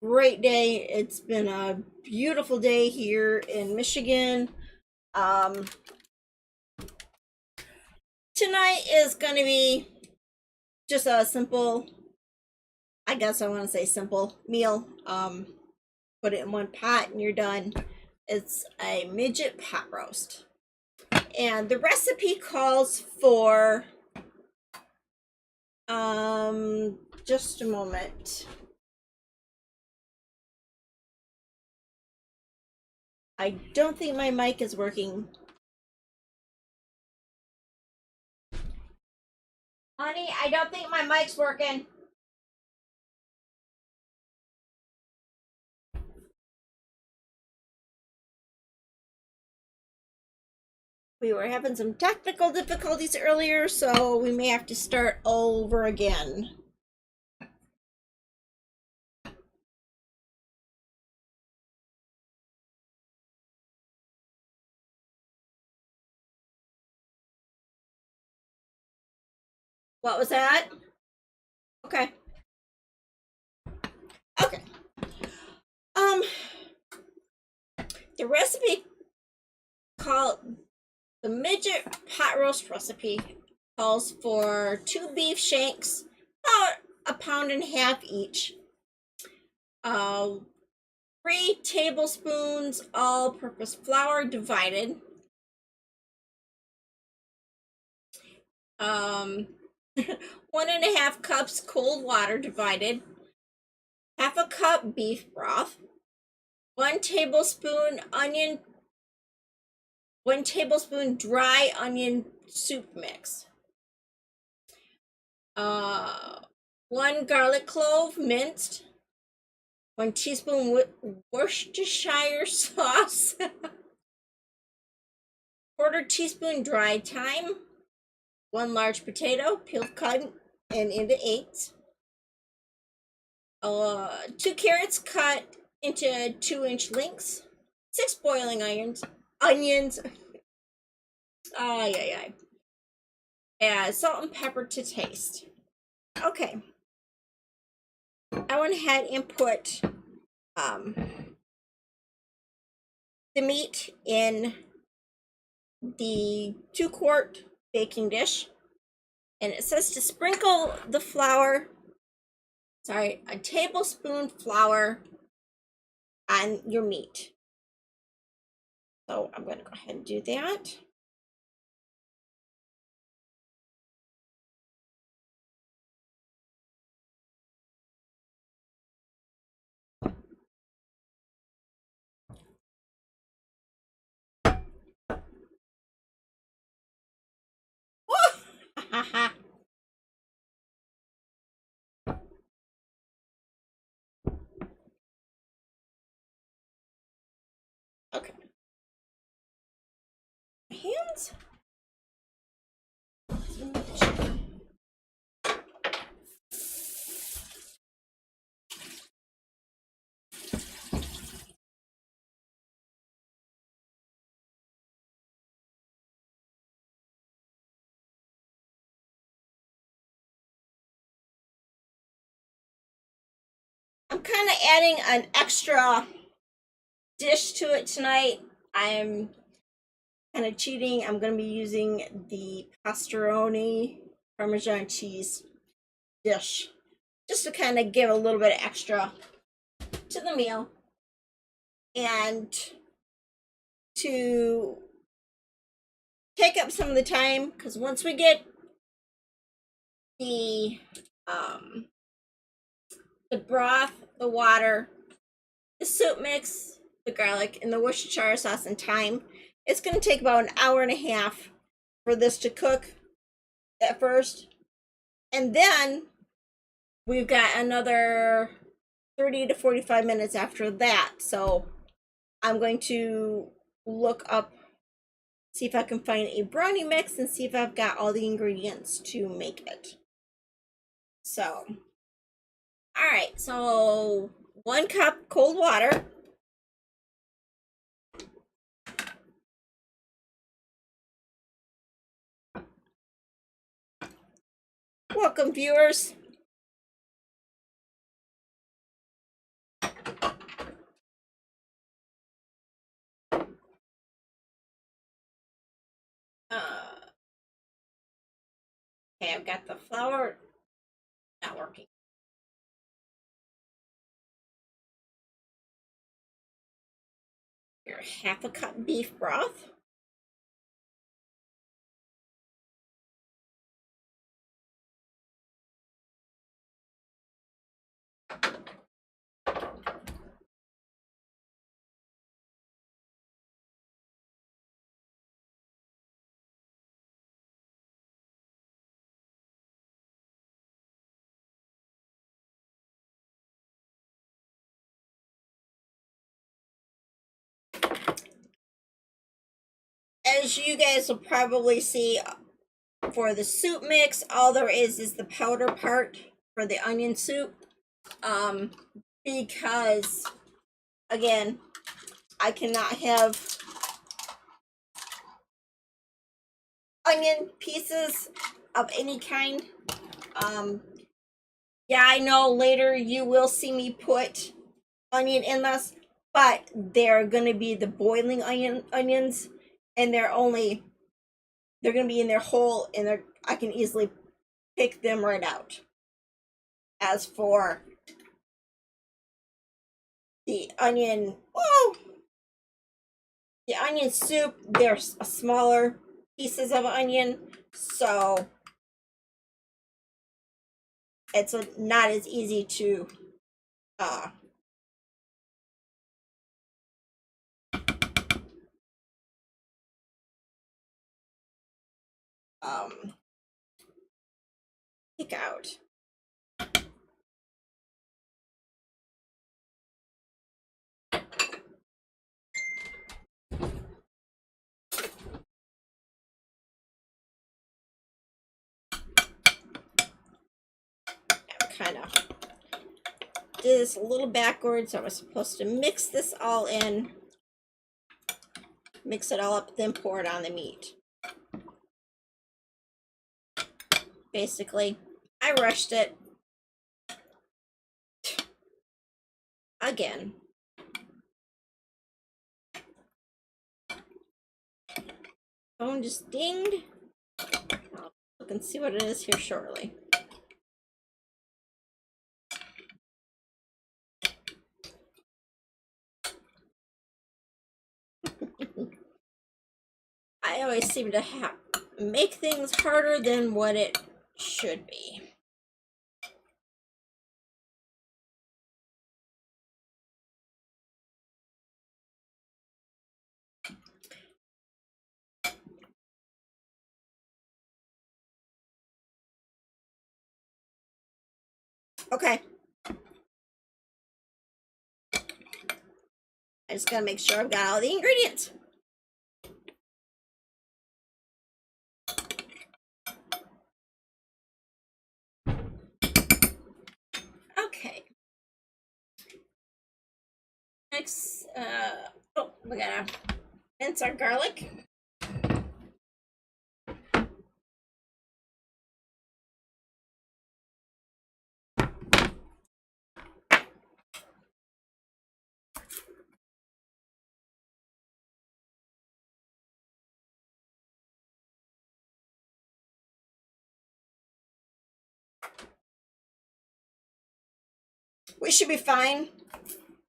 great day. It's been a beautiful day here in Michigan. Um, Tonight is going to be just a simple, I guess I want to say simple meal. Put it in one pot and you're done. It's a midget pot roast. And the recipe calls for, just a moment. I don't think my mic is working. Honey, I don't think my mic's working. We were having some technical difficulties earlier, so we may have to start over again. What was that? Okay. Okay. Um, the recipe called the midget pot roast recipe calls for 2 beef shanks, about a pound and a half each. Uh, 3 tablespoons all-purpose flour divided. Um, 1.5 cups cold water divided. Half a cup beef broth. 1 tablespoon dry onion soup mix. 1 garlic clove minced. 1 teaspoon Worcestershire sauce. 1/4 teaspoon dried thyme. 1 large potato, peeled, cut, and into eighths. 2 carrots cut into 2-inch lengths. 6 boiling onions. Ay. Add salt and pepper to taste. Okay. I went ahead and put the meat in the 2-quart baking dish. And it says to sprinkle the flour, a tablespoon flour on your meat. So I'm going to go ahead and do that. Okay. Hands. I'm kind of adding an extra dish to it tonight. I'm kind of cheating. I'm going to be using the Roni Parmesan Cheese dish just to kind of give a little bit of extra to the meal and to take up some of the time, because once we get the broth, the water, the soup mix, the garlic, and the Worcestershire sauce and thyme, it's going to take about an hour and a half for this to cook at first. And then we've got another 30 to 45 minutes after that. So I'm going to look up, see if I can find a brownie mix and see if I've got all the ingredients to make it. So, all right, so 1 cup cold water. Welcome, viewers. Okay, I've got the flour not working. Here, half a cup beef broth. As you guys will probably see, for the soup mix, all there is the powder part for the onion soup. Because again, I cannot have onion pieces of any kind. Yeah, I know later you will see me put onion in this, but they're gonna be the boiling onions, and they're gonna be in their whole, and I can easily pick them right out. As for the onion, the onion soup, they're smaller pieces of onion, so it's not as easy to uh, um, pick out. Kind of did this a little backwards. I was supposed to mix this all in, mix it all up, then pour it on the meat. Basically, I rushed it again. Phone just dinged. I'll look and see what it is here shortly. I always seem to make things harder than what it should be. Okay. I just gotta make sure I've got all the ingredients. Okay. Next, we gotta mince our garlic. We should be fine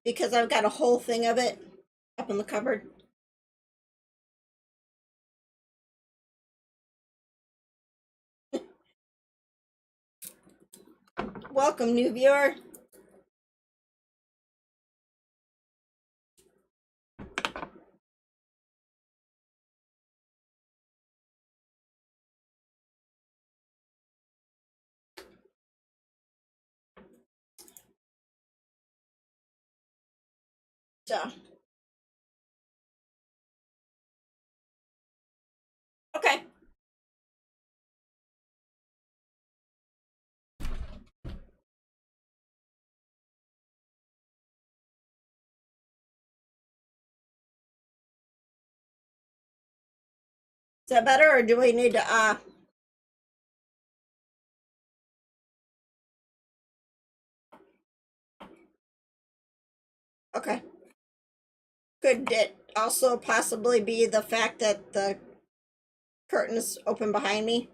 because I've got a whole thing of it up in the cupboard. Welcome, new viewer. So, okay. Is that better, or do we need to, okay. Could it also possibly be the fact that the curtains open behind me.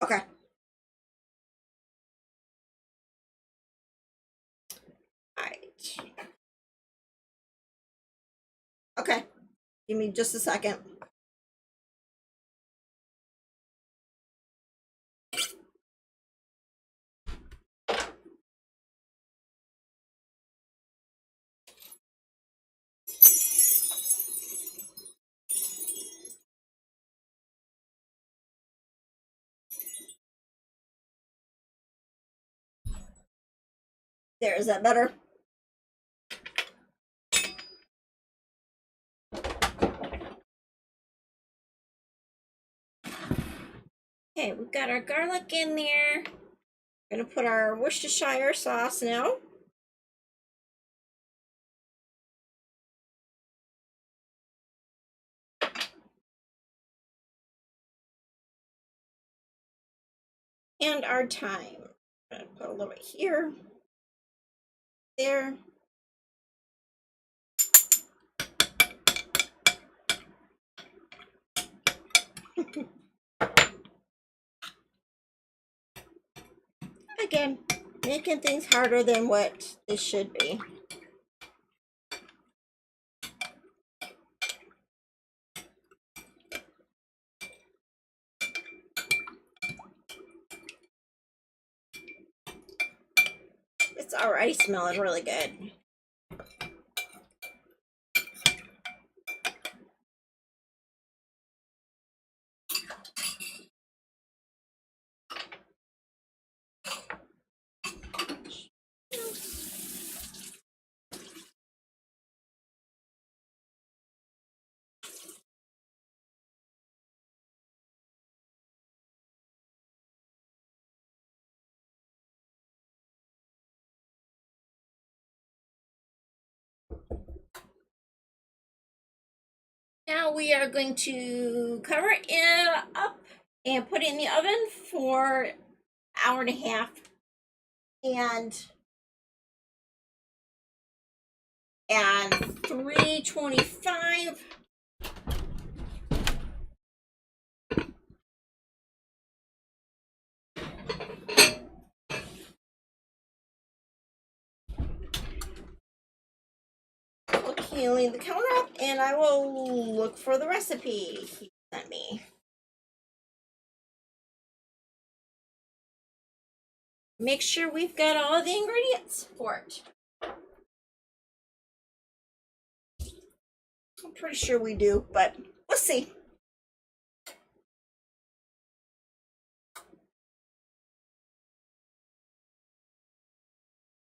Okay. All right. Okay. Give me just a second. There, is that better? Okay, we've got our garlic in there. We're gonna put our Worcestershire sauce now. And our thyme. I'm gonna put a little bit here, there. Again, making things harder than what they should be. It's already smelling really good. Now we are going to cover it up and put it in the oven for an hour and a half. And at 325, cleaning the counter up, and I will look for the recipe he sent me. Make sure we've got all the ingredients for it. I'm pretty sure we do, but we'll see.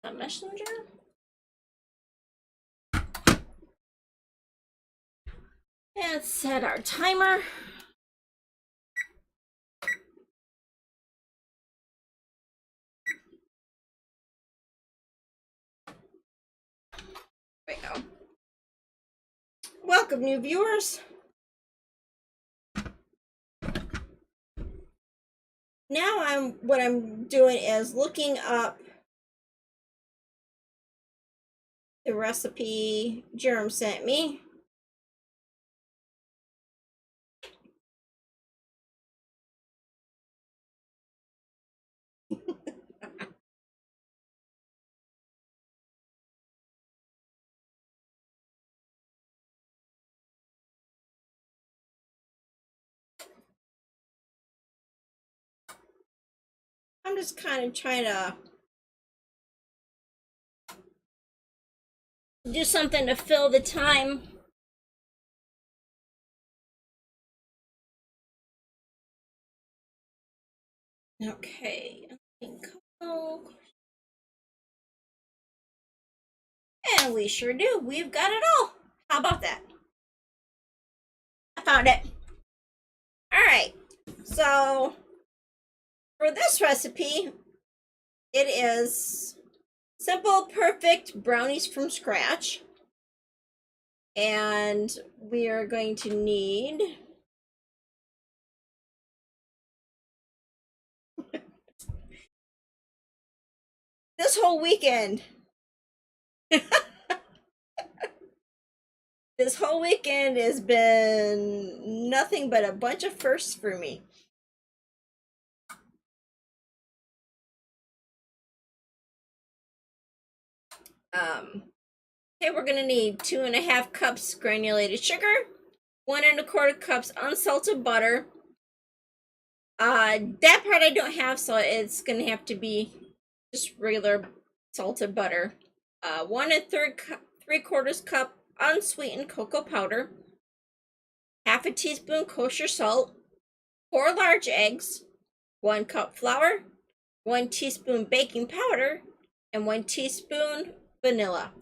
A messenger. And set our timer. There we go. Welcome, new viewers. Now what I'm doing is looking up the recipe Jerem sent me. I'm just kind of trying to do something to fill the time. Okay. And we sure do. We've got it all. How about that? I found it. All right. So for this recipe, it is simple, perfect brownies from scratch. And we are going to need this whole weekend This whole weekend has been nothing but a bunch of firsts for me. Okay, we're gonna need 2.5 cups granulated sugar, 1.25 cups unsalted butter. That part I don't have, so it's gonna have to be just regular salted butter. 1 3/4 cup unsweetened cocoa powder, half a teaspoon kosher salt, 4 large eggs, 1 cup flour, 1 teaspoon baking powder, and 1 teaspoon vanilla.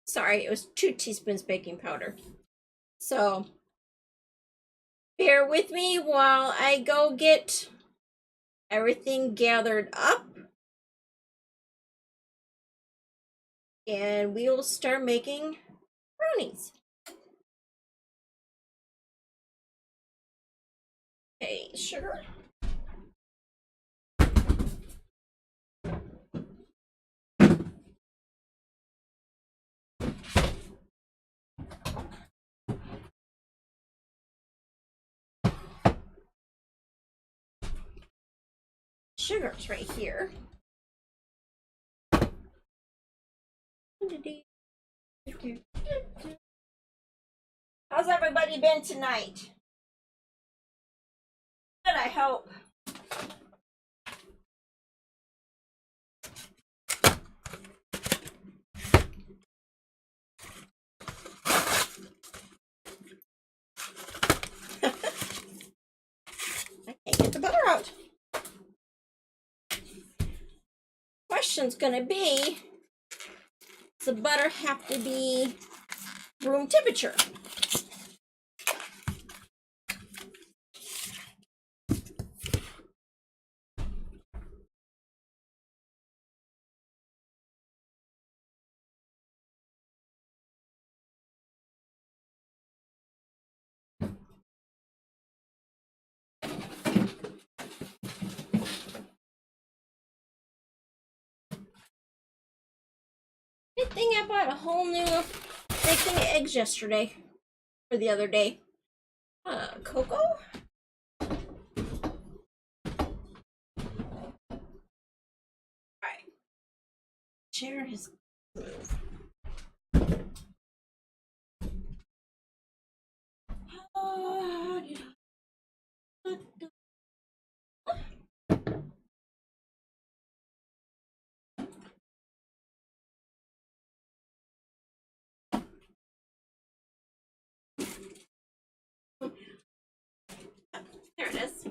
Sorry, it was 2 teaspoons baking powder. So bear with me while I go get everything gathered up. And we will start making brownies. Okay, sugar. Sugar's right here. How's everybody been tonight? Good, I hope. I can't get the butter out. Question's gonna be, does the butter have to be room temperature? Good thing I bought a whole new big thing of eggs yesterday, or the other day. Cocoa? Alright. Chair has moved. There it is.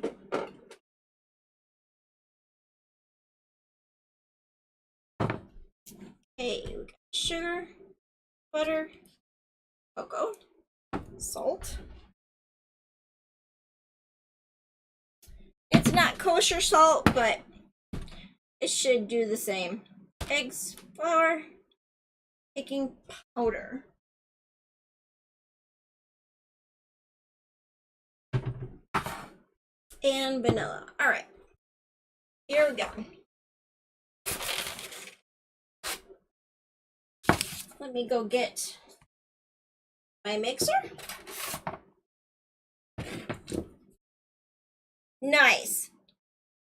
Okay, we got sugar, butter, cocoa, salt. It's not kosher salt, but it should do the same. Eggs, flour, baking powder. And vanilla. Alright. Here we go. Let me go get my mixer. Nice.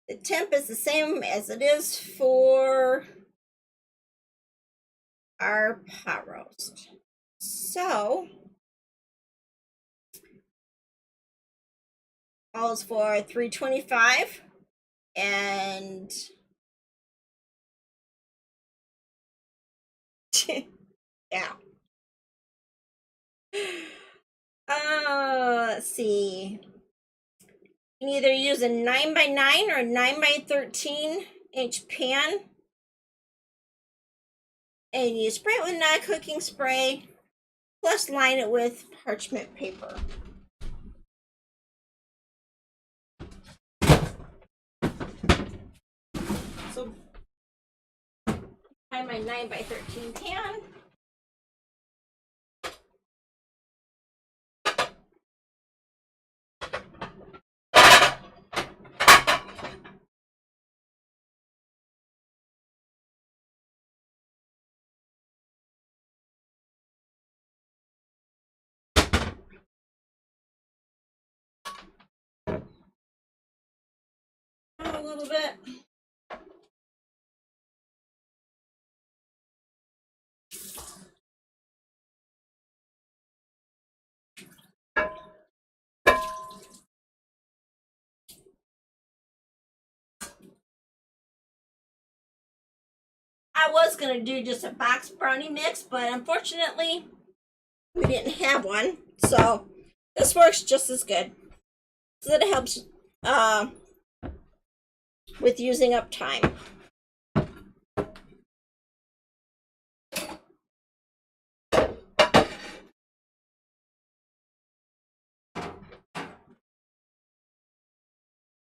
The temp is the same as it is for our pot roast. So, calls for 325 and yeah. Let's see. You can either use a 9x9 or a 9x13-inch pan. And you spray it with non-cooking spray, plus line it with parchment paper. So, find my 9x13 pan. little bit. I was going to do just a box brownie mix, but unfortunately, we didn't have one. So this works just as good. So that it helps with using up time.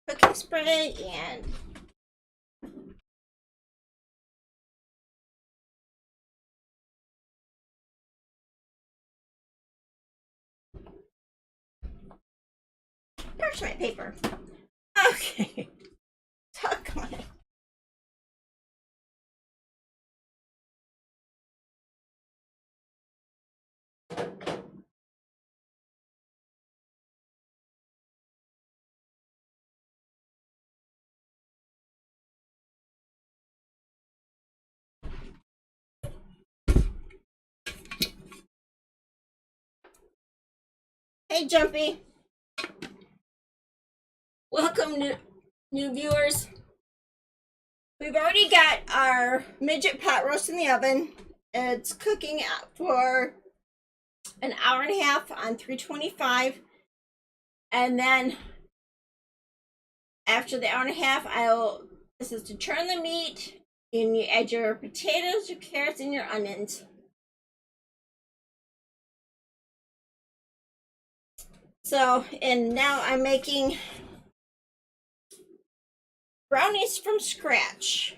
Cooking spray and parchment paper. Okay. Tuck on it. Hey, Jumpy. Welcome, new viewers. We've already got our midget pot roast in the oven. It's cooking for an hour and a half on 325. And then after the hour and a half, this is to turn the meat, and you add your potatoes, your carrots, and your onions. So, and now I'm making brownies from scratch.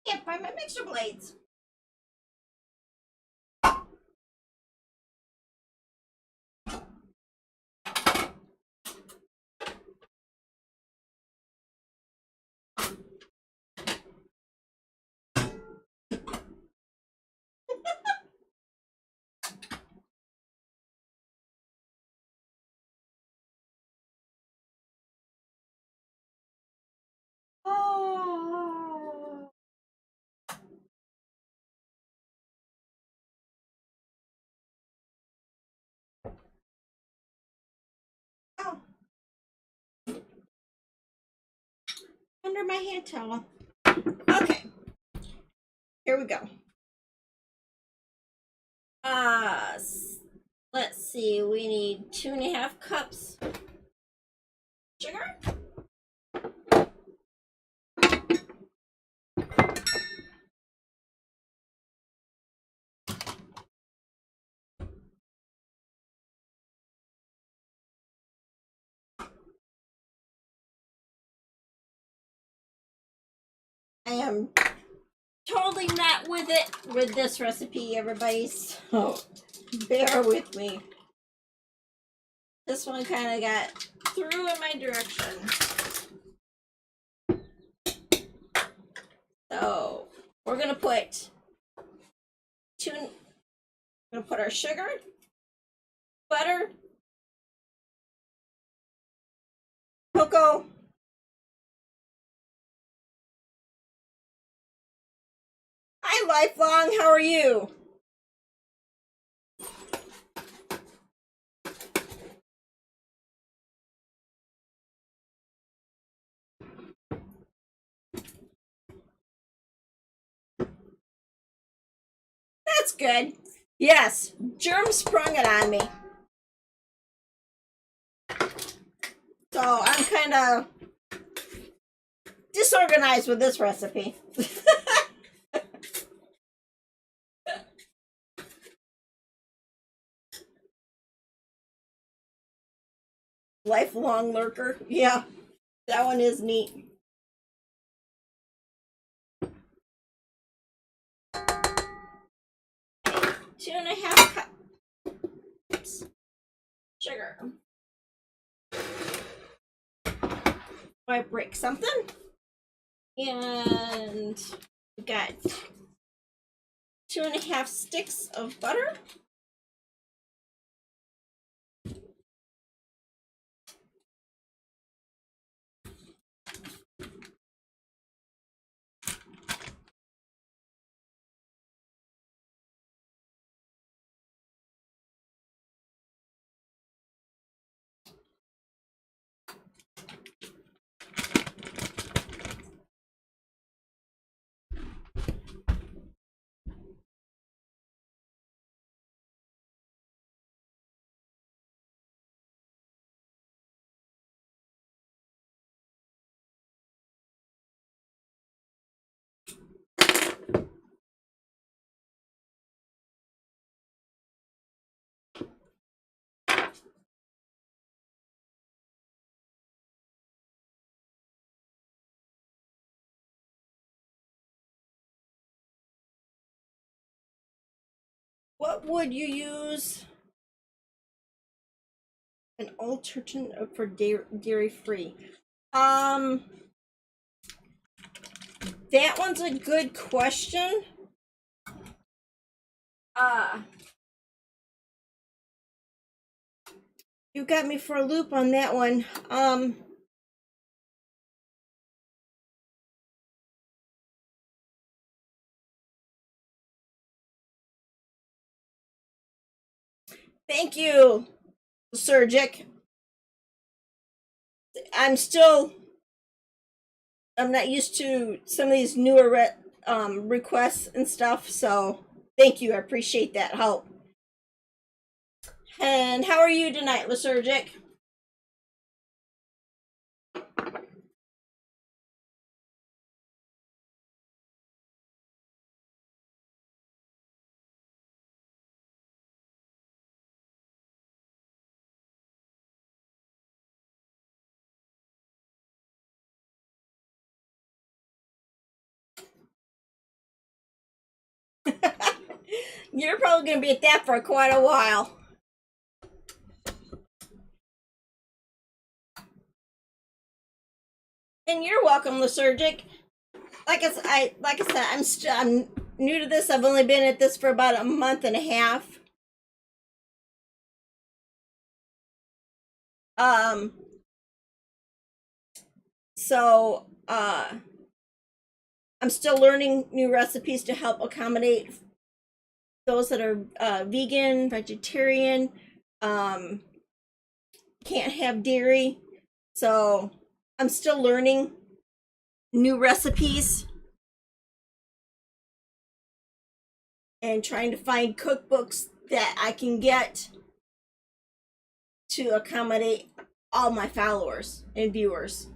Can't find my mixer blades. Oh. Oh. Under my hand towel. Okay. Here we go. Let's see. We need 2.5 cups sugar. I am totally not with it with this recipe, everybody, so bear with me. This one kind of got through in my direction. So we're gonna put our sugar, butter, cocoa, hi Lifelong, how are you? That's good. Yes, germ sprung it on me. So I'm kind of disorganized with this recipe. Lifelong lurker. Yeah, that one is neat. 2.5 cups sugar. I break something, and we got 2.5 sticks of butter. What would you use an alternative for dairy free? That one's a good question. You got me for a loop on that one. Thank you, Surgic. I'm not used to some of these newer requests and stuff, so thank you. I appreciate that help. And how are you tonight, Lysergic? You're probably going to be at that for quite a while. And you're welcome, Lysergic. Like I said, I'm new to this. I've only been at this for about a month and a half. So I'm still learning new recipes to help accommodate those that are vegan, vegetarian, can't have dairy. So I'm still learning new recipes and trying to find cookbooks that I can get to accommodate all my followers and viewers.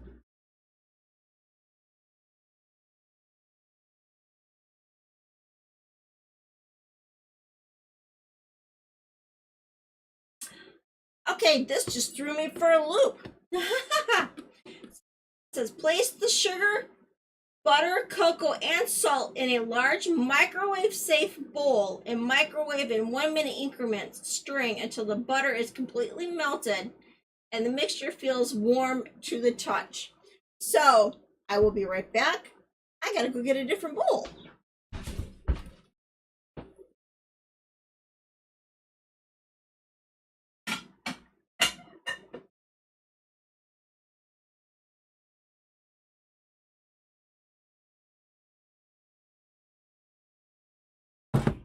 Okay, this just threw me for a loop. It says place the sugar, butter, cocoa, and salt in a large microwave-safe bowl and microwave in 1-minute increments, stirring until the butter is completely melted and the mixture feels warm to the touch. So, I will be right back. I gotta go get a different bowl.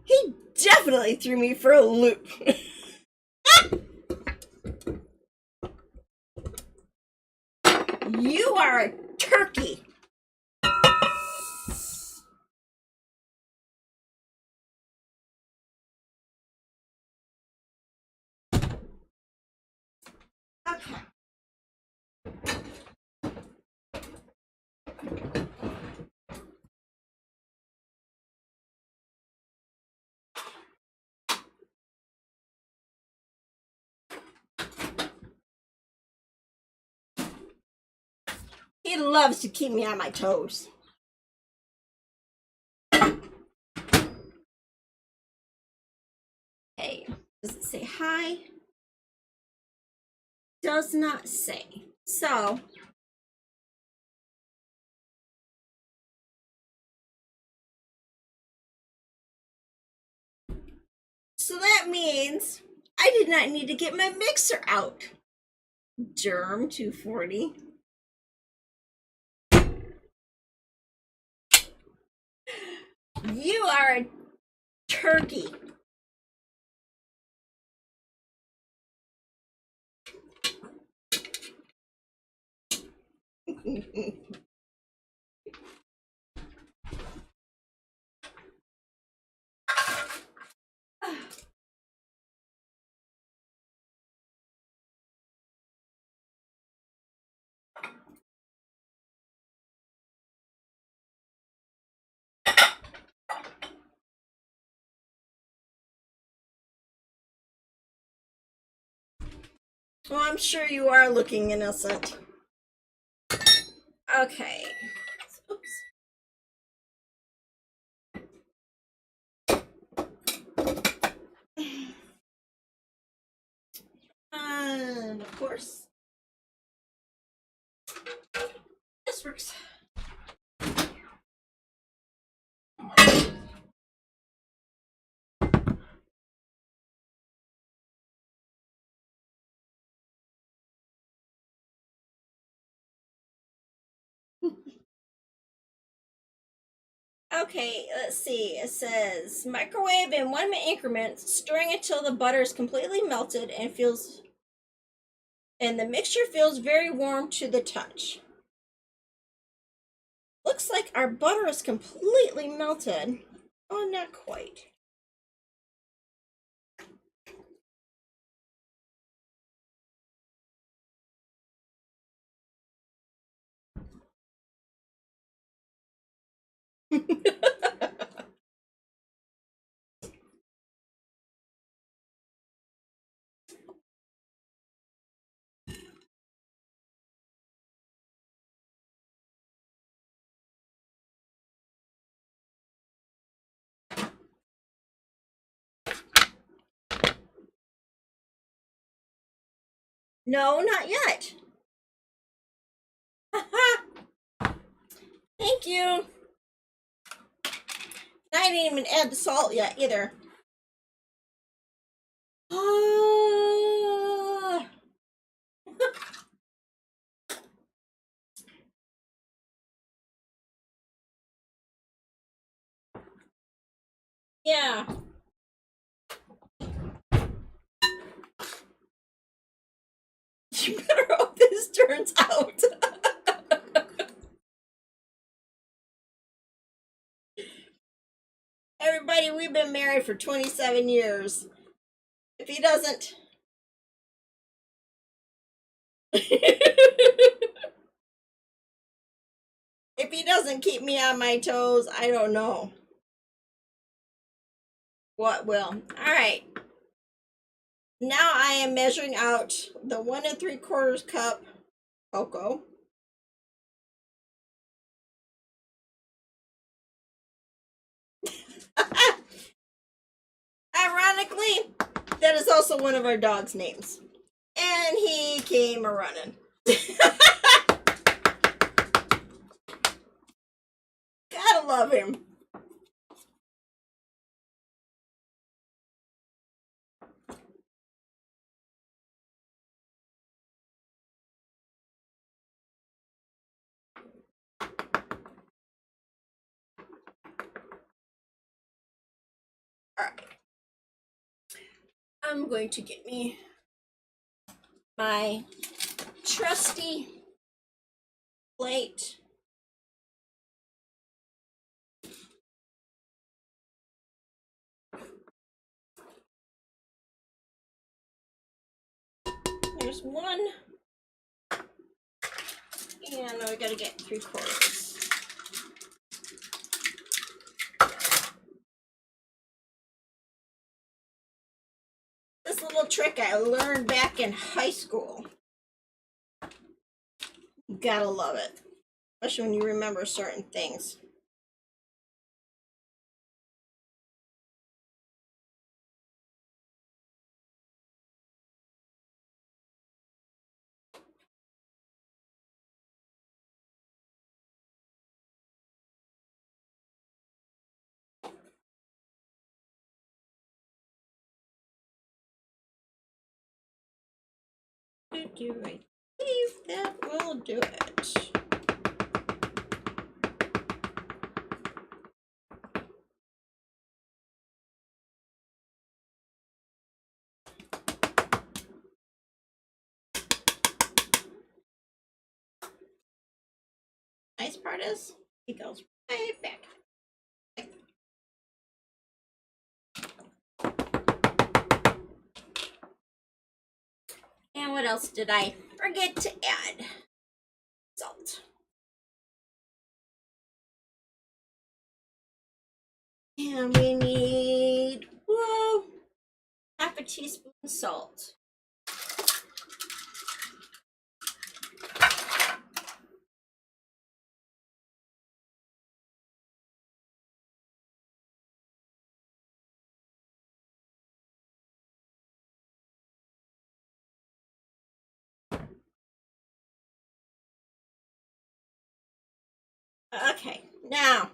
He definitely threw me for a loop. You are a turkey. Okay. He loves to keep me on my toes. pie? Does not say. So that means I did not need to get my mixer out. Germ 240. You are a turkey. Well, I'm sure you are looking innocent. Okay. Oops. And of course, this works. Okay, let's see. It says microwave in 1 minute increments, stirring until the butter is completely melted and the mixture feels very warm to the touch. Looks like our butter is completely melted. Oh, not quite. No, not yet. Thank you. I didn't even add the salt yet either. Yeah. You better hope this turns out. Everybody, we've been married for 27 years. If he doesn't... if he doesn't keep me on my toes, I don't know what will. All right. Now I am measuring out the 1 3/4 cup cocoa. Ironically, that is also one of our dog's names. And he came a running. Gotta love him. Alright. I'm going to get me my trusty plate. There's one. And now we gotta get 3/4. This little trick I learned back in high school. You gotta love it. Especially when you remember certain things. I believe that will do it. Nice part is he goes right back. And what else did I forget to add? Salt. And we need, whoa, half a teaspoon salt. Okay, now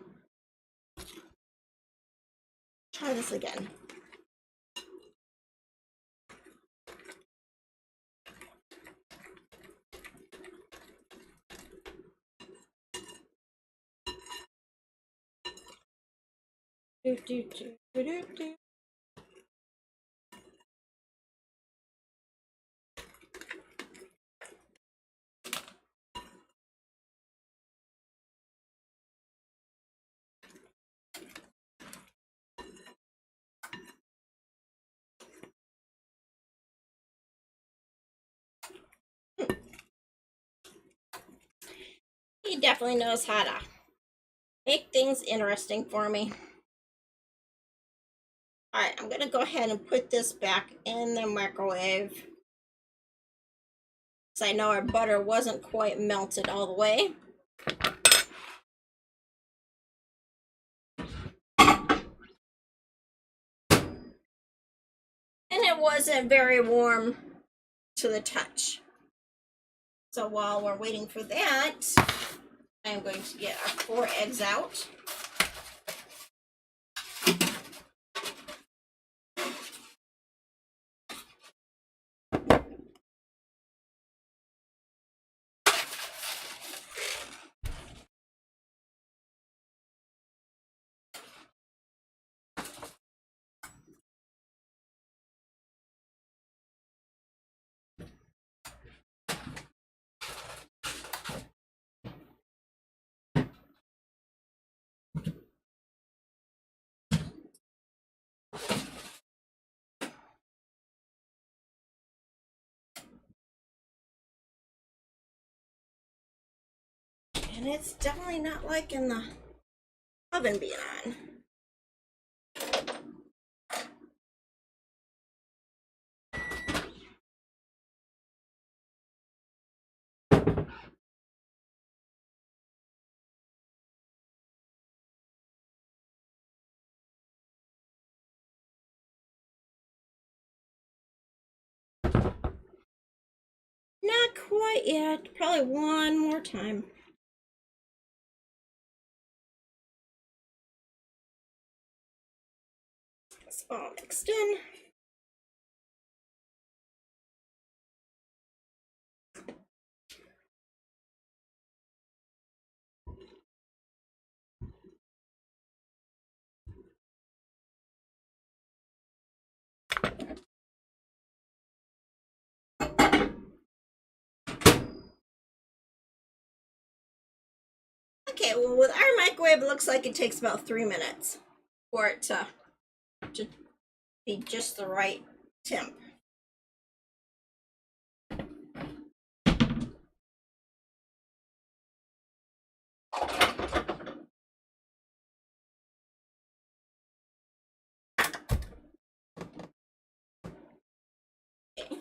try this again. He definitely knows how to make things interesting for me. All right, I'm gonna go ahead and put this back in the microwave, because I know our butter wasn't quite melted all the way. And it wasn't very warm to the touch. So while we're waiting for that, I'm going to get our 4 eggs out. And it's definitely not liking the oven being on. Not quite yet. Probably one more time. It's all mixed in. Okay, well, with our microwave, it looks like it takes about 3 minutes for it to be just the right temp. Okay.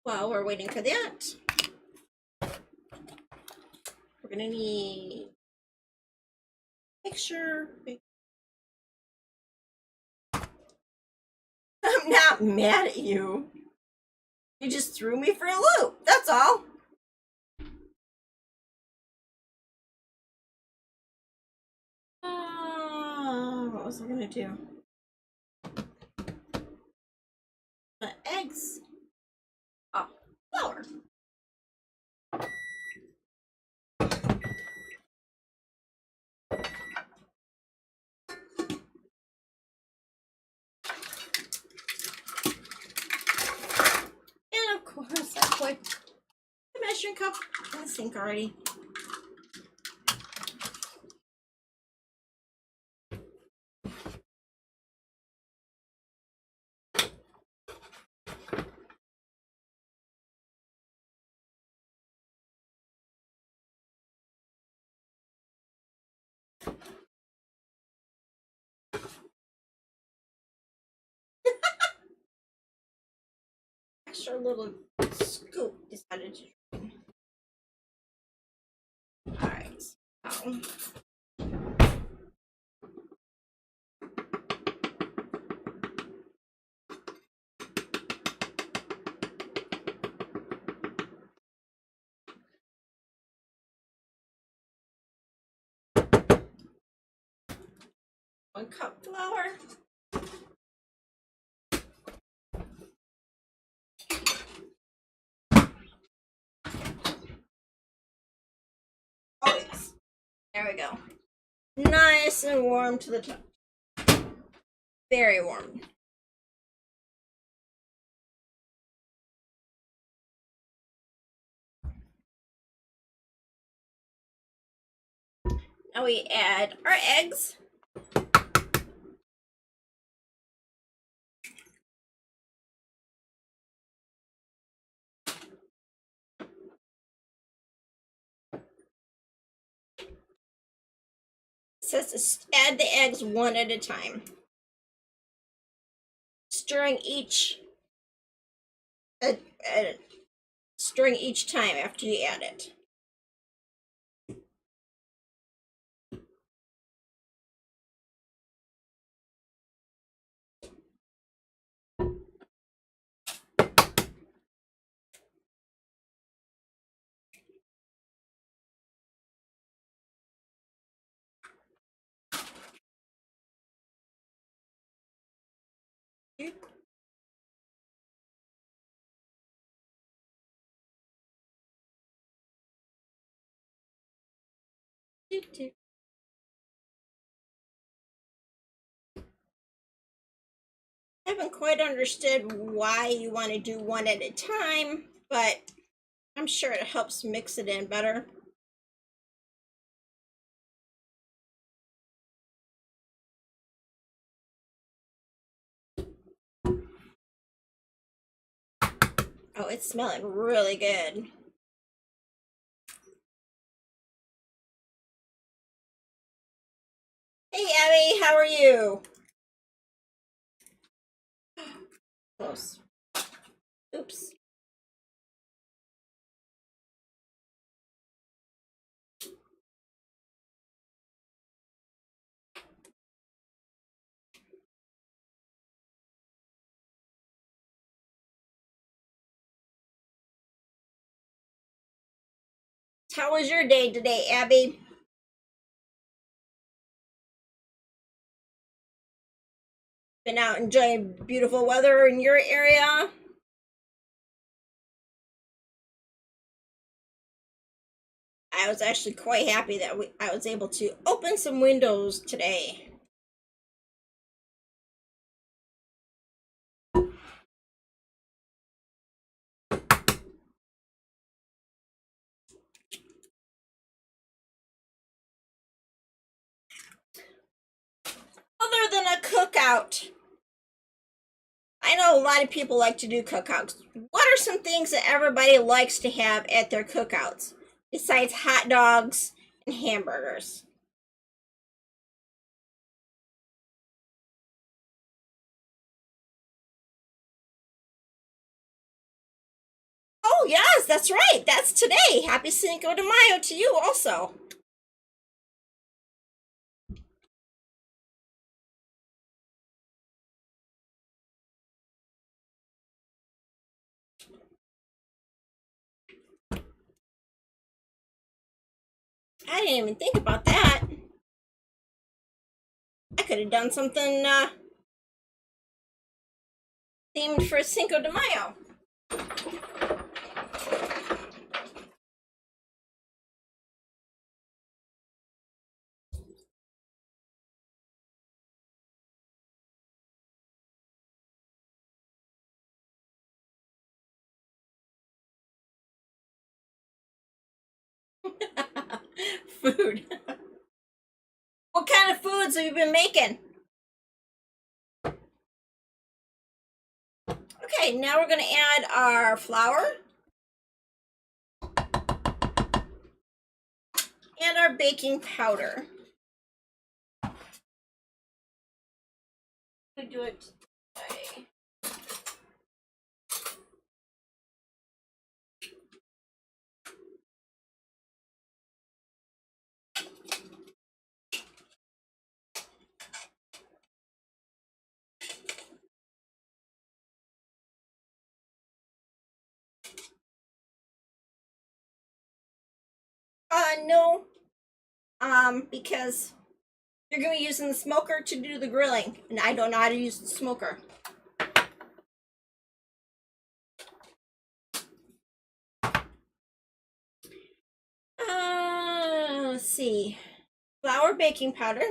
While we're waiting for that, we're gonna need, make sure, I'm not mad at you. You just threw me for a loop, that's all. What was I gonna do? The eggs. Oh, flour. I put the measuring cup in the sink already. Extra little scoop decided to. Alright, so. One cup flour. Oh yes. There we go. Nice and warm to the top. Very warm. Now we add our eggs. It says to add the eggs one at a time. Stirring each time after you add it. I haven't quite understood why you want to do one at a time, but I'm sure it helps mix it in better. Oh, it's smelling really good. Hey, Abby, how are you? Close. Oops. How was your day today, Abby? Been out enjoying beautiful weather in your area? I was actually quite happy that I was able to open some windows today. Other than a cookout, I know a lot of people like to do cookouts. What are some things that everybody likes to have at their cookouts besides hot dogs and hamburgers? Oh, yes, that's right. That's today. Happy Cinco de Mayo to you also. I didn't even think about that. I could have done something themed for Cinco de Mayo. food. What kind of foods have you been making? Okay, now we're going to add our flour and our baking powder. We do it today. No, because you're going to be using the smoker to do the grilling, and I don't know how to use the smoker. Let's see. Flour, baking powder.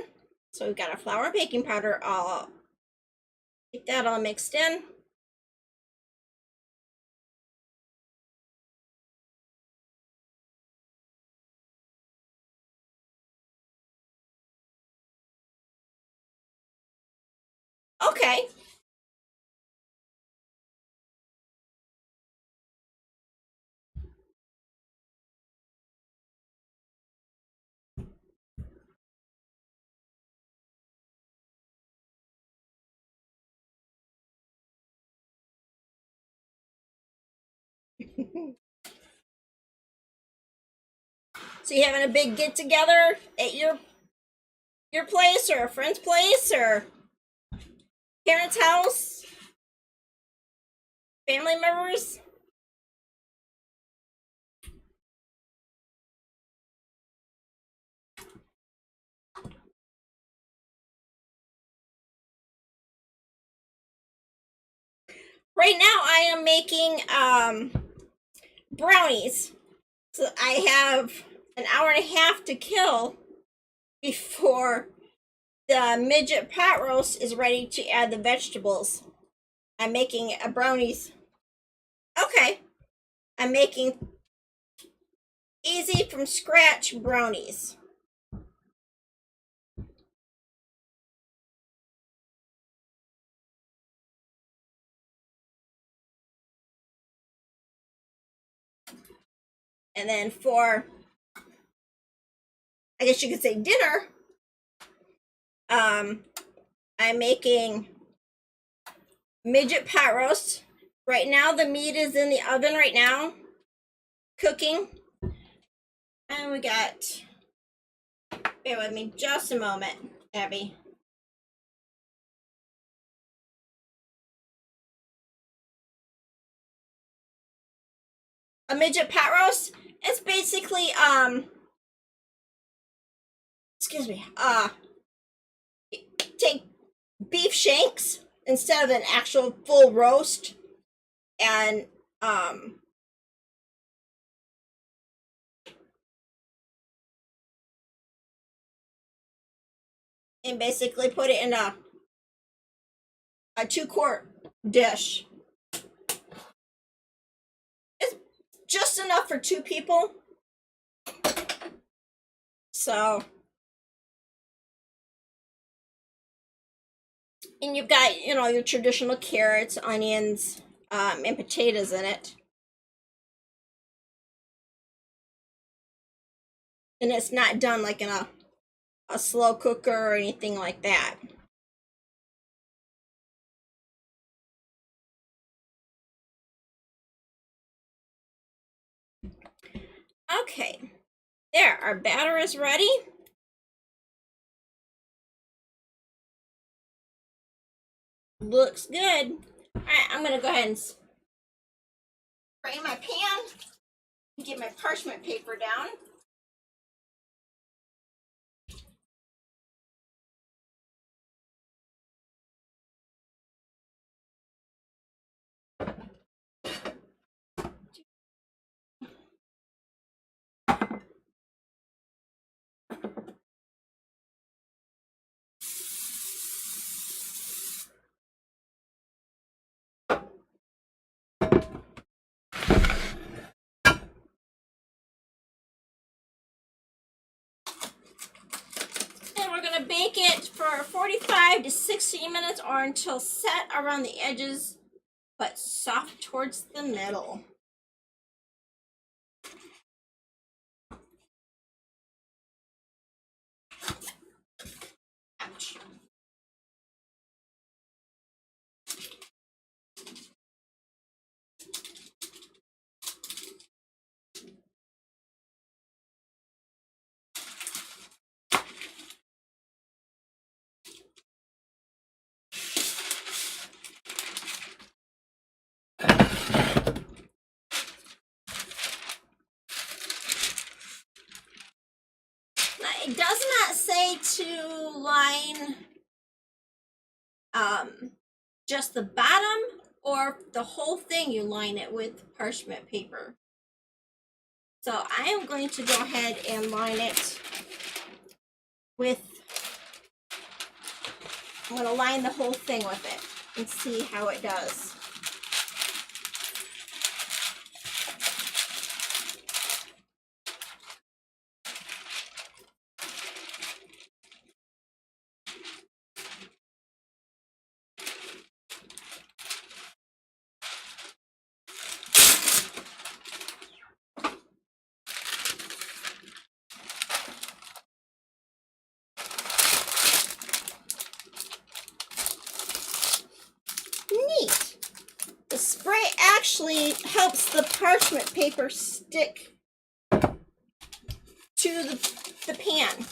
So we've got our flour, baking powder, all get that all mixed in. Okay. So you having a big get together at your place or a friend's place or parents' house? Family members? Right now I am making brownies. So I have an hour and a half to kill before the midget pot roast is ready to add the vegetables. I'm making a brownies. Okay. I'm making easy from scratch brownies. And then for, I guess you could say dinner, I'm making midget pot roast. Right now the meat is in the oven right now, cooking. And we got, bear with me just a moment, Abby. A midget pot roast, it's basically, excuse me, take beef shanks instead of an actual full roast and basically put it in a 2-quart dish. It's just enough for 2 people. So, and you've got, you know, your traditional carrots, onions, and potatoes in it. And it's not done like in a slow cooker or anything like that. Okay, there, our batter is ready. Looks good. All right, I'm gonna go ahead and spray my pan and get my parchment paper down. to bake it for 45 to 60 minutes or until set around the edges but soft towards the middle. Ouch. It does not say to line just the bottom or the whole thing. You line it with parchment paper. So I am going to go ahead and line it with, I'm going to line the whole thing with it and see how it does. Neat. The spray actually helps the parchment paper stick to the pan.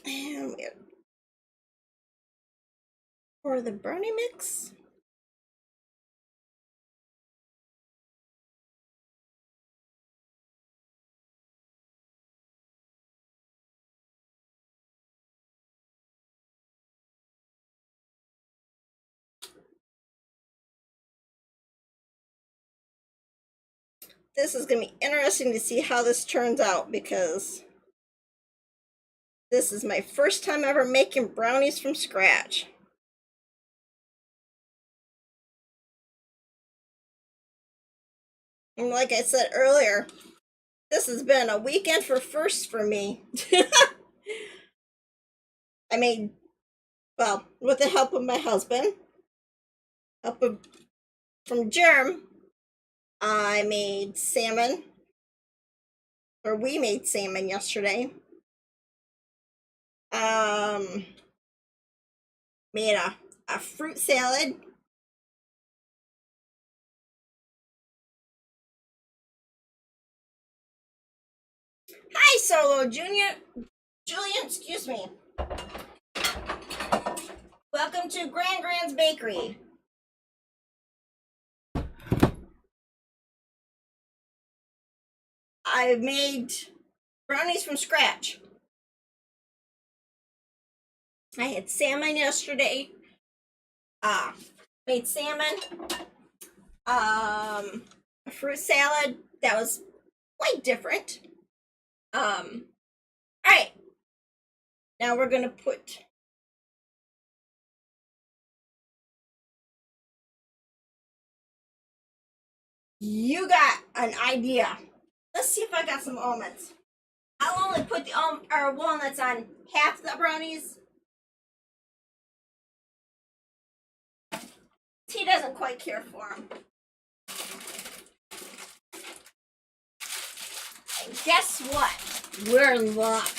And for the brownie mix, this is going to be interesting to see how this turns out, because this is my first time ever making brownies from scratch. And like I said earlier, this has been a weekend for firsts for me. I made, well, with the help of my husband, from Germ, I made salmon, or we made salmon yesterday. Made a fruit salad. Hi, Solo Julian, excuse me. Welcome to Grand's Bakery. I made brownies from scratch. I had salmon yesterday. Made salmon. A fruit salad that was quite different. All right. Now we're gonna put you got an idea. Let's see if I got some almonds. I'll only put the walnuts on half the brownies. He doesn't quite care for them. And guess what? We're in luck.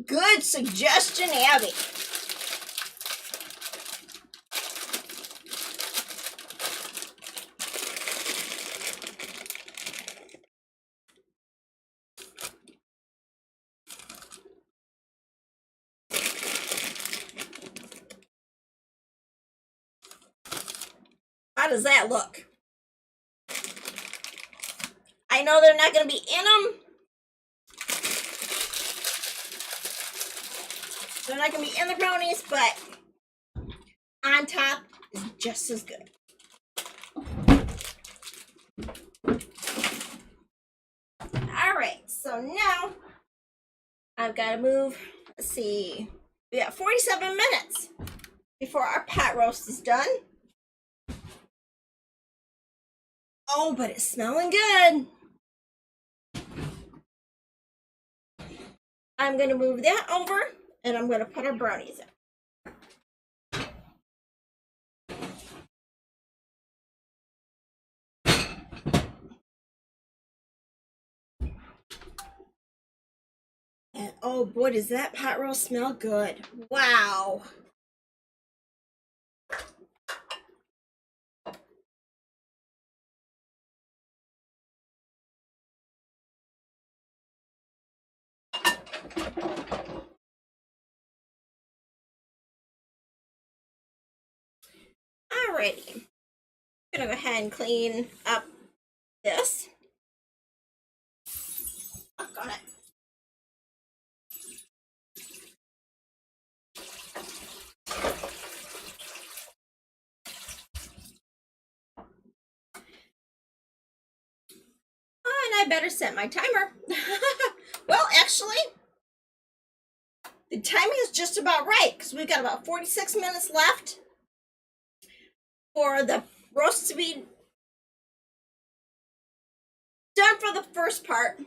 Good suggestion, Abby. How does that look? I know they're not going to be in them. They're not going to be in the brownies, but on top is just as good. All right, so now I've got to move. Let's see. We got 47 minutes before our pot roast is done. Oh, but it's smelling good. I'm going to move that over, and I'm going to put our brownies in. And oh boy, does that pot roast smell good. Wow. Alrighty. I'm going to go ahead and clean up this. Oh, got it. Oh, and I better set my timer. Well, actually, the timing is just about right because we've got about 46 minutes left for the roast to be done for the first part.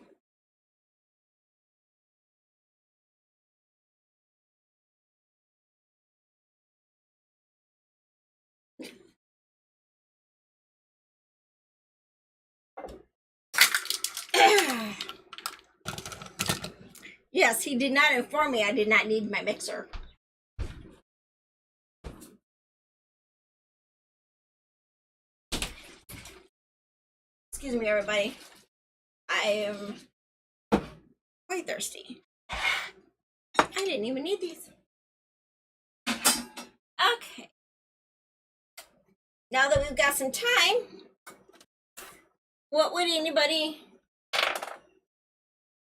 Yes, he did not inform me I did not need my mixer. Excuse me, everybody. I am quite thirsty. I didn't even need these. Okay. Now that we've got some time, what would anybody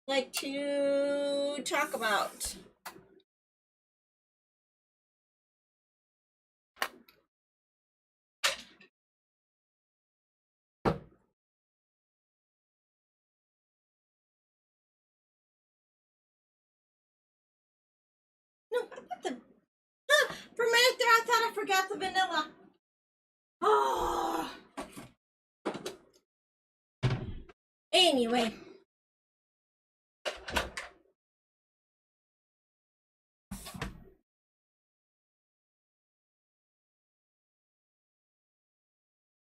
like to talk about? No, I put the. For a minute there, I thought I forgot the vanilla. Oh. Anyway.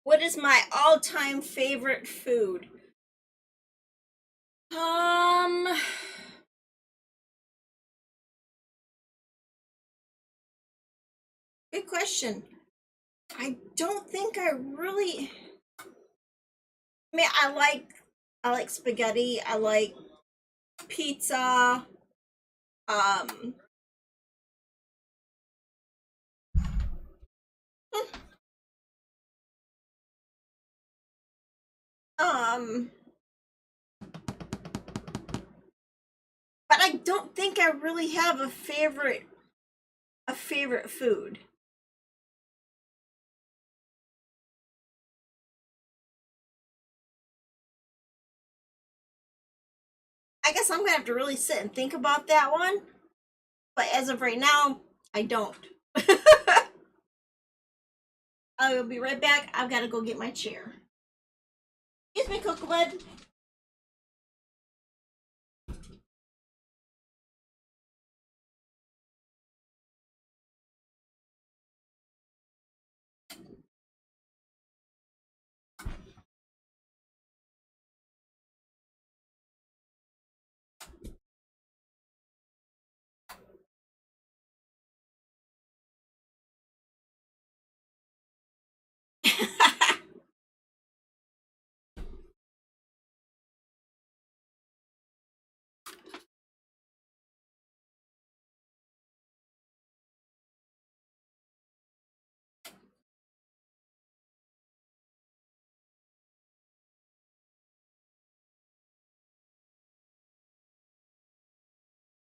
What is my all-time favorite food? Good question. I don't think I really. I mean, I like spaghetti. I like pizza. Um. Um. But I don't think I really have a favorite food. I guess I'm gonna have to really sit and think about that one. But as of right now, I don't. I will be right back. I've got to go get my chair. Excuse me, Cocoa Bud.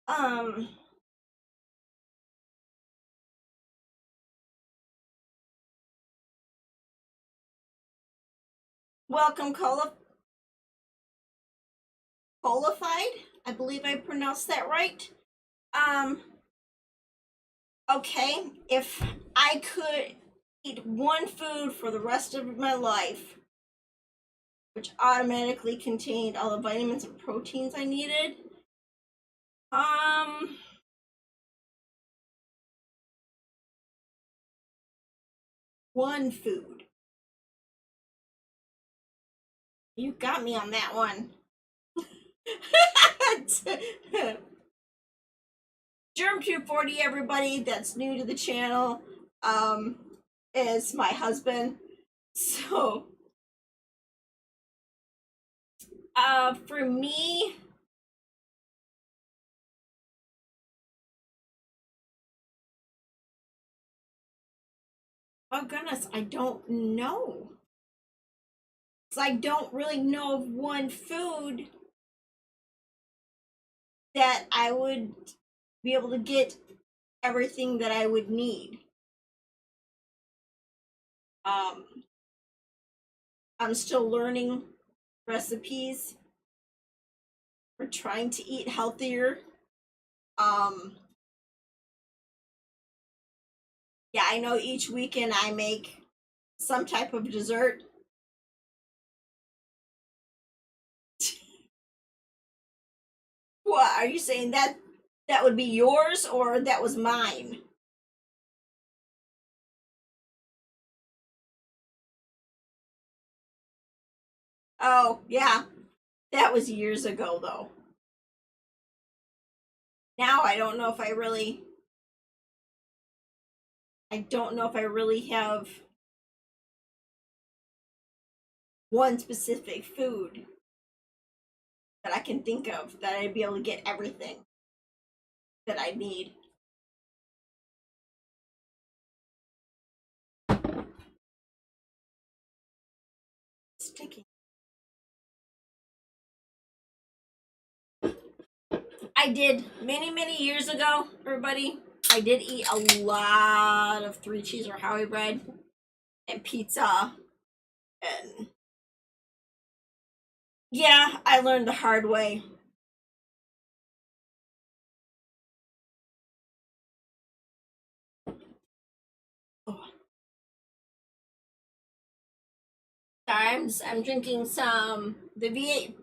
um, welcome, Qualified. I believe I pronounced that right. Um, Okay, if I could eat one food for the rest of my life, which automatically contained all the vitamins and proteins I needed, um, one food. You got me on that one. Germ240, everybody that's new to the channel, is my husband. So, for me, oh goodness, I don't know. 'Cause I don't really know of one food that I would be able to get everything that I would need. Um, I'm still learning recipes for trying to eat healthier. Um, yeah, I know each weekend I make some type of dessert. What are you saying that would be yours or that was mine? Oh, yeah. That was years ago though. Now I don't know if I really have one specific food that I can think of that I'd be able to get everything that I need. Sticky. I did many years ago, everybody. I did eat a lot of three cheese or Howie bread and pizza, and yeah, I learned the hard way. Oh, sorry, I'm drinking some the V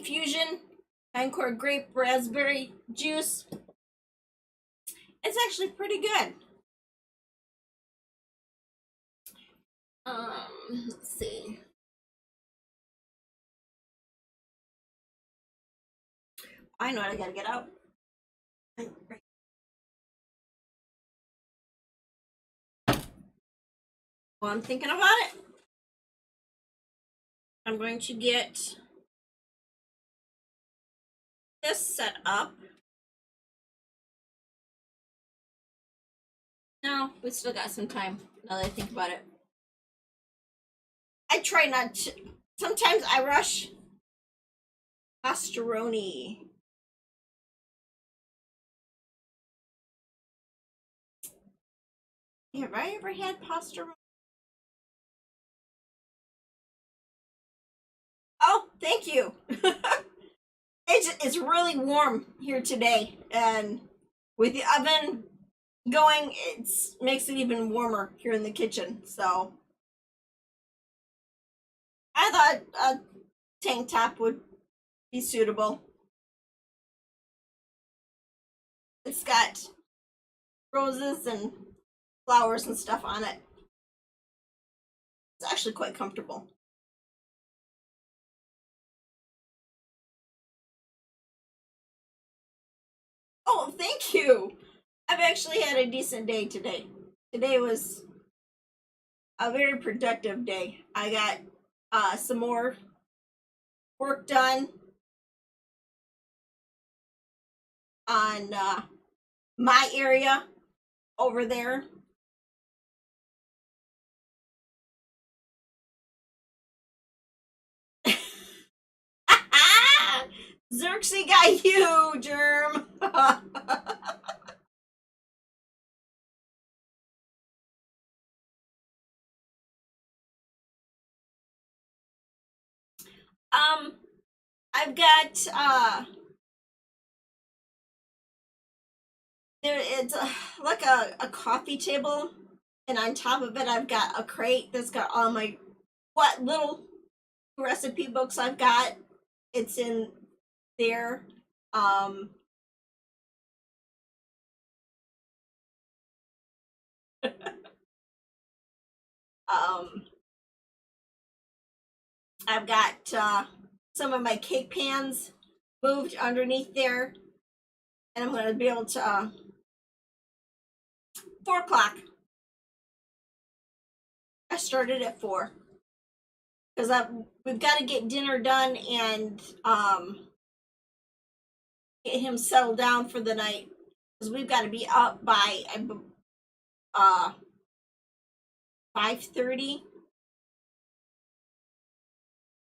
Fusion Encore grape raspberry juice. It's actually pretty good. Let's see. I know what I gotta get out. Well, I'm thinking about it. I'm going to get this set up. No, we still got some time now that I think about it. I try not to. Sometimes I rush. Roni. Have I ever had pasta? Oh, thank you. It's really warm here today, and with the oven going, it makes it even warmer here in the kitchen. So I thought a tank top would be suitable. It's got roses and flowers and stuff on it. It's actually quite comfortable. Oh, thank you. I've actually had a decent day today. Today was a very productive day. I got some more work done on my area over there. Xerxes got you, Germ. um, I've got It's like a coffee table, and on top of it, I've got a crate that's got all my what little recipe books I've got. It's in there. Um, um, I've got some of my cake pans moved underneath there, and I'm going to be able to 4 o'clock. I started at 4 because we've got to get dinner done and get him settled down for the night because we've got to be up by 5:30.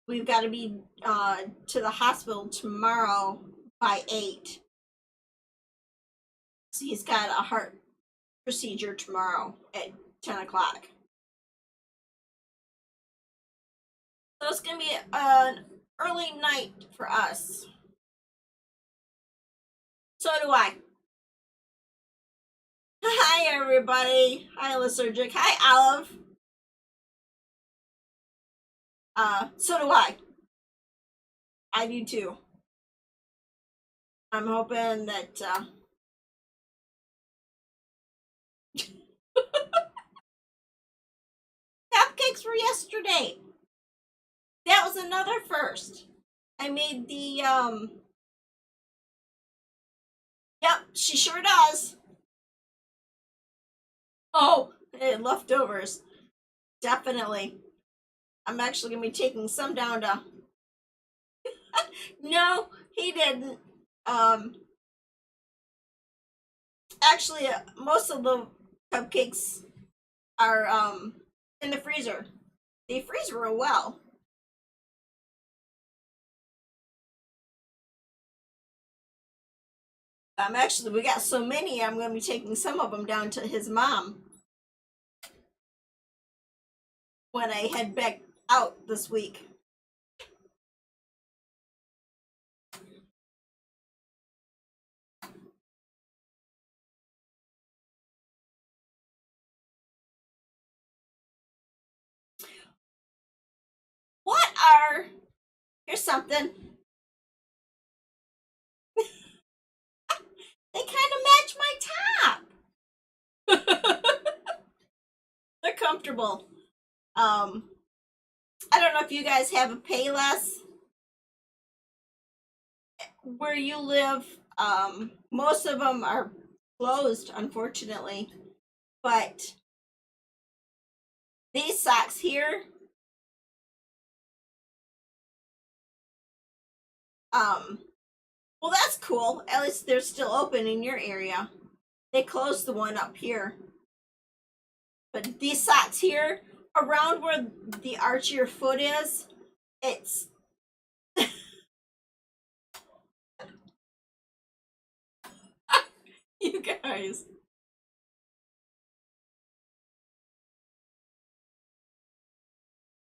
We've got to be to the hospital tomorrow by 8. So he's got a heart procedure tomorrow at 10 o'clock. So it's going to be an early night for us. So do I. Hi, everybody. Hi, Lysergic. Hi, Olive. So do I. I do too. I'm hoping that cupcakes were yesterday. That was another first. I made the yep, she sure does. Oh, leftovers. Definitely. I'm actually gonna be taking some down to no, he didn't. Actually most of the cupcakes are in the freezer. They freeze real well. We got so many, I'm going to be taking some of them down to his mom when I head back out this week. Here's something. They kind of match my top. They're comfortable. I don't know if you guys have a Payless where you live. Most of them are closed, unfortunately. But these socks here, well, that's cool. At least they're still open in your area. They closed the one up here. But these socks here, around where the arch of your foot is, it's you guys.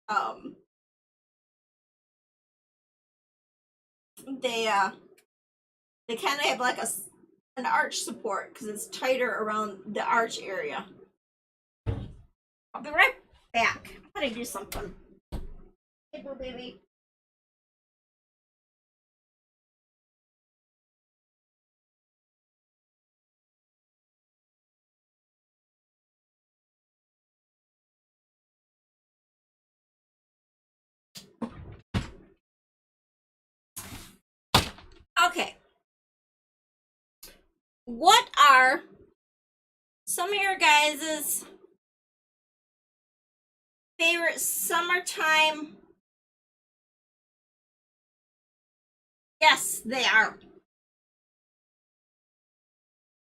Um, they kind of have like an arch support because it's tighter around the arch area. I'll be right back. I'm gonna do something. Hey, boo baby. Okay. What are some of your guys' favorite summertime? Yes, they are.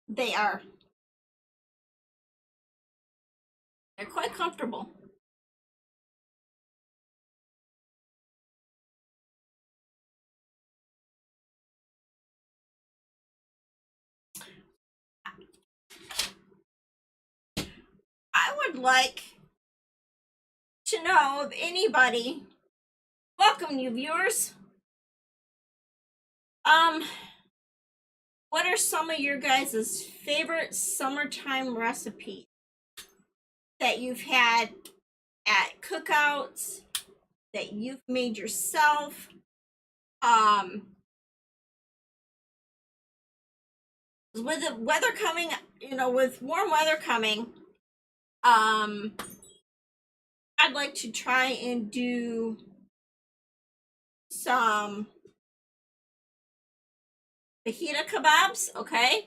They are. They're quite comfortable. I would like to know if anybody, welcome new viewers, what are some of your guys' favorite summertime recipes that you've had at cookouts, that you've made yourself? With the weather coming, with warm weather coming, I'd like to try and do some fajita kebabs, okay?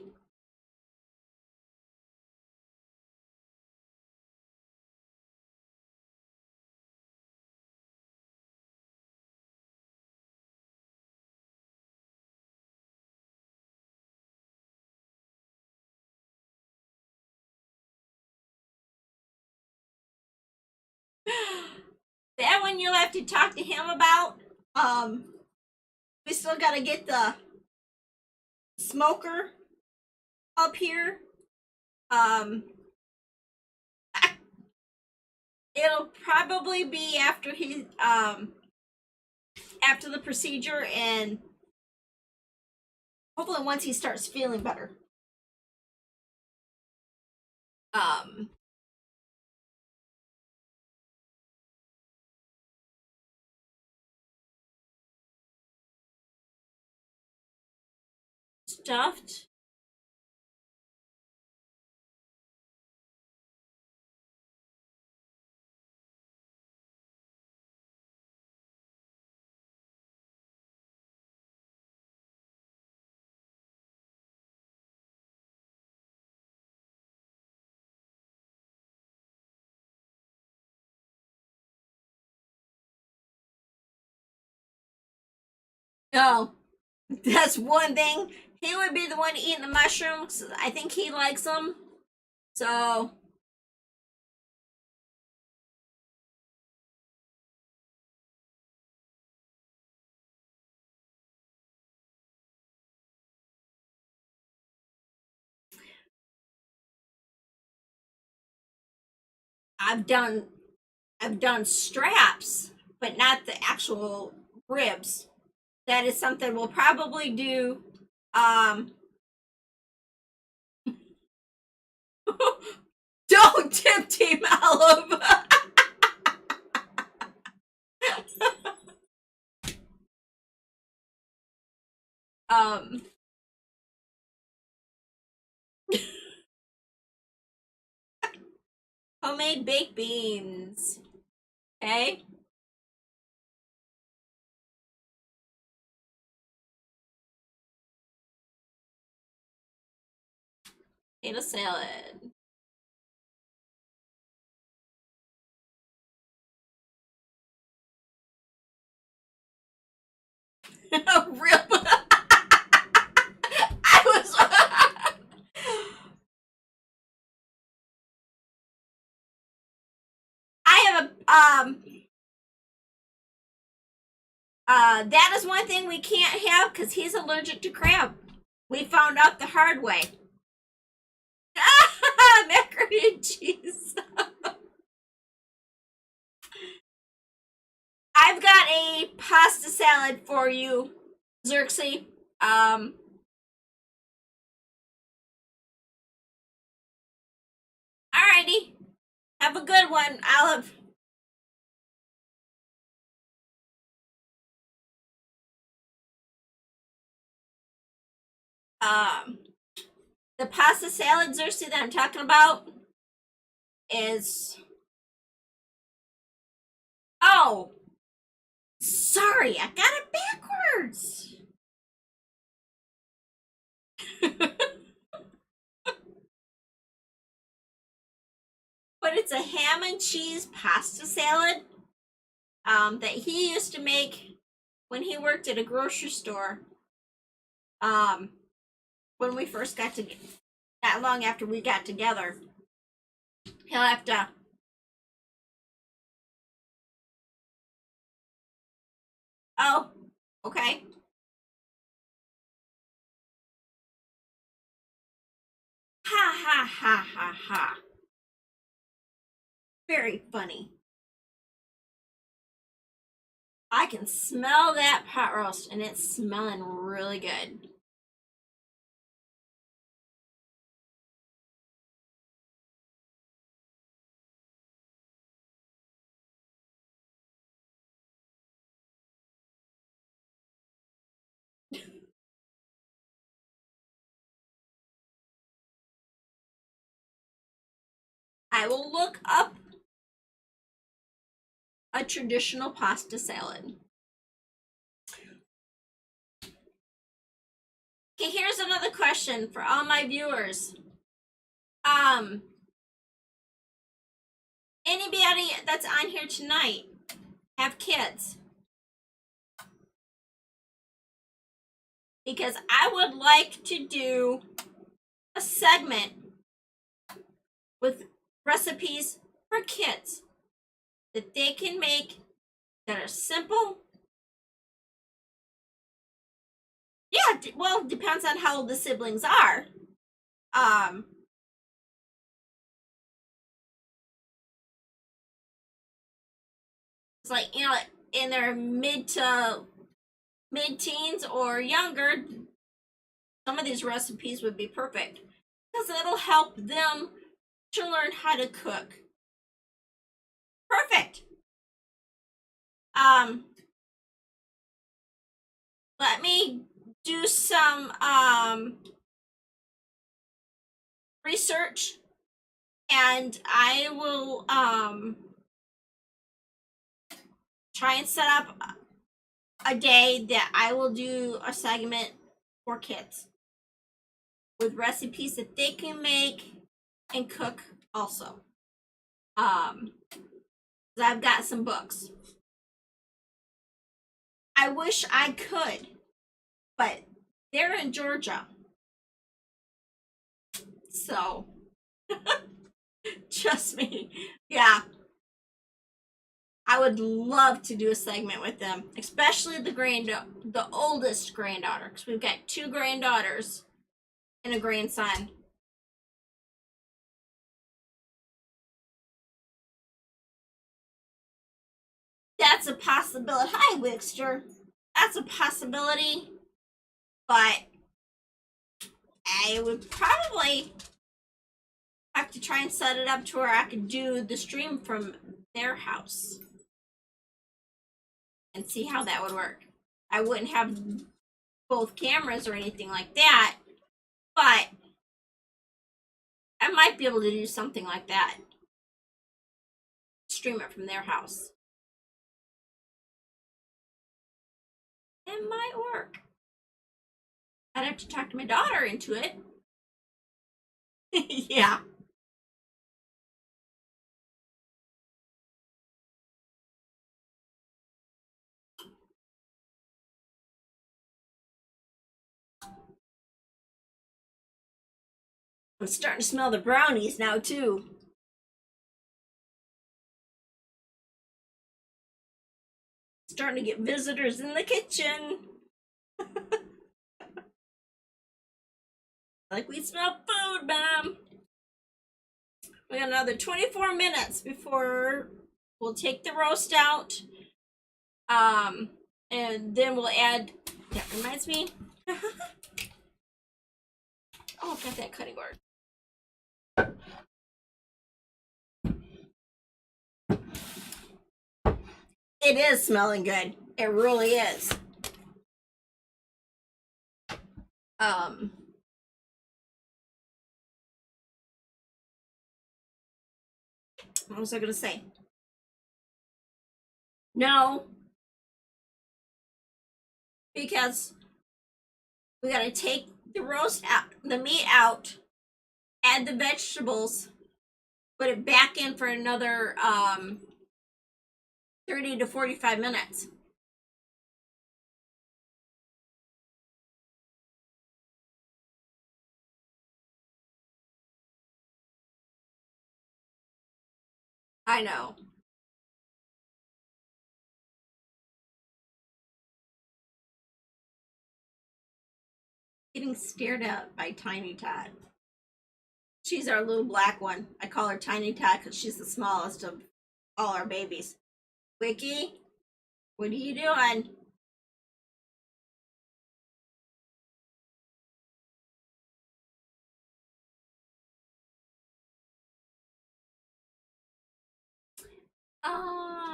That one you'll have to talk to him about. We still got to get the smoker up here. Um, it'll probably be after after the procedure, and hopefully once he starts feeling better. Um, stuffed. No, that's one thing. He would be the one eating the mushrooms. I think he likes them. So I've done I've done straps, but not the actual ribs. That is something we'll probably do. Um, don't tempt him, Olive. um, homemade baked beans. Okay. Potato salad. Real. I was. I have a that is one thing we can't have because he's allergic to crab. We found out the hard way. Macaroni and cheese. I've got a pasta salad for you, Xerxes. Alrighty. Have a good one, Olive. Um, the pasta salad, Xerxes, that I'm talking about is. Oh, sorry, I got it backwards. But it's a ham and cheese pasta salad that he used to make when he worked at a grocery store. Um, when we first got to, not long after we got together, he'll have to. Oh, okay. Ha ha ha ha ha. Very funny. I can smell that pot roast, and it's smelling really good. I will look up a traditional pasta salad. Okay, here's another question for all my viewers. Anybody that's on here tonight have kids? Because I would like to do a segment with recipes for kids that they can make that are simple. Yeah, well, depends on how old the siblings are. It's like, you know, in their mid-teens or younger, some of these recipes would be perfect because it'll help them to learn how to cook. Perfect. Let me do some research, and I will try and set up a day that I will do a segment for kids with recipes that they can make and cook also. I've got some books. I wish I could, but they're in Georgia. So, trust me. Yeah. I would love to do a segment with them, especially the oldest granddaughter, because we've got 2 granddaughters and a grandson. That's a possibility. Hi, Wixter. That's a possibility, but I would probably have to try and set it up to where I could do the stream from their house and see how that would work. I wouldn't have both cameras or anything like that, but I might be able to do something like that. Stream it from their house. It might work. I'd have to talk to my daughter into it. Yeah. I'm starting to smell the brownies now, too. Starting to get visitors in the kitchen. Like we smell food, ma'am. We got another 24 minutes before we'll take the roast out. And then we'll add, that reminds me. Oh, I've got that cutting board. It is smelling good. It really is. What was I gonna say? No, because we gotta take the roast out, the meat out, add the vegetables, put it back in for another 30 to 45 minutes. I know. Getting stared at by Tiny Tot. She's our little black one. I call her Tiny Tot because she's the smallest of all our babies. Wiki, what are you doing?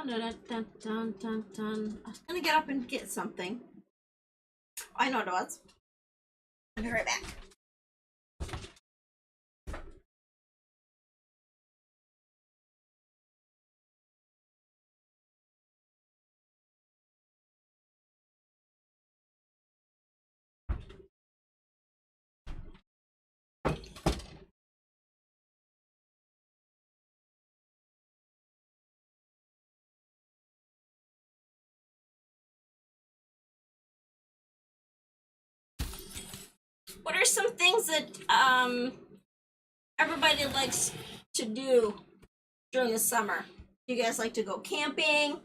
Dun, dun, dun, dun, dun. I was gonna get up and get something. I know what it was. I'll be right back. What are some things that everybody likes to do during the summer? Do you guys like to go camping,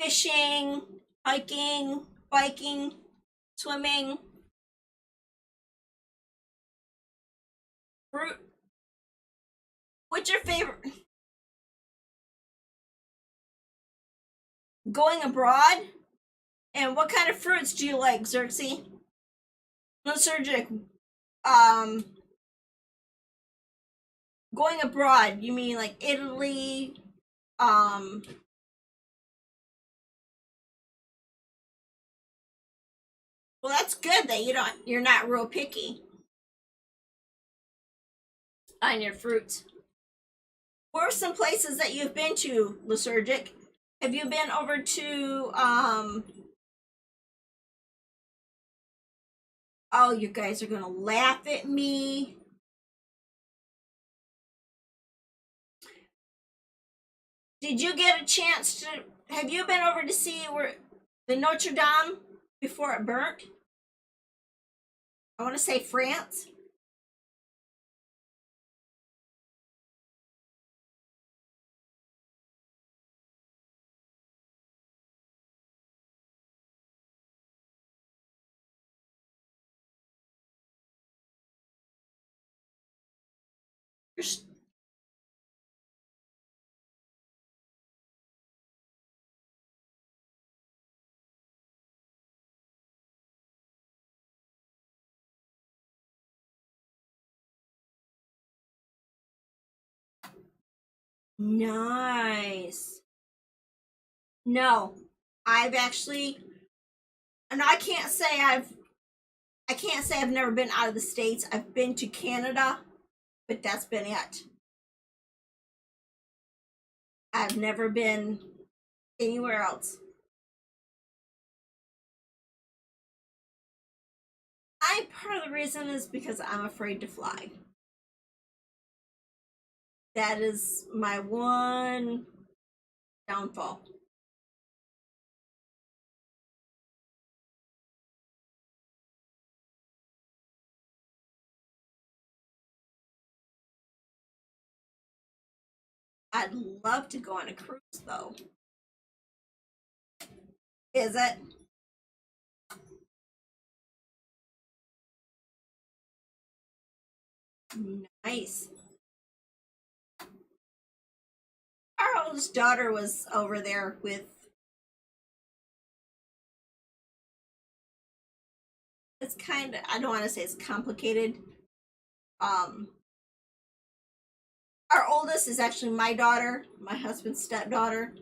fishing, hiking, biking, swimming, fruit? What's your favorite? Going abroad? And what kind of fruits do you like, Xerxes? Lysergic. Um, Going abroad, you mean like Italy? Um, well, that's good that you're not real picky on your fruits. What are some places that you've been to, Lysergic? Have you been over to oh, you guys are gonna laugh at me. Did you get a chance to have you been over to see where the Notre Dame before it burnt? I want to say France. Nice. No, I've actually, and I can't say I've never been out of the States. I've been to Canada, but that's been it. I've never been anywhere else. Part of the reason is because I'm afraid to fly. That is my one downfall. I'd love to go on a cruise though. Is it? Nice. Our oldest daughter was over there with, it's kind of, I don't want to say it's complicated. Um, our oldest is actually my daughter, my husband's stepdaughter.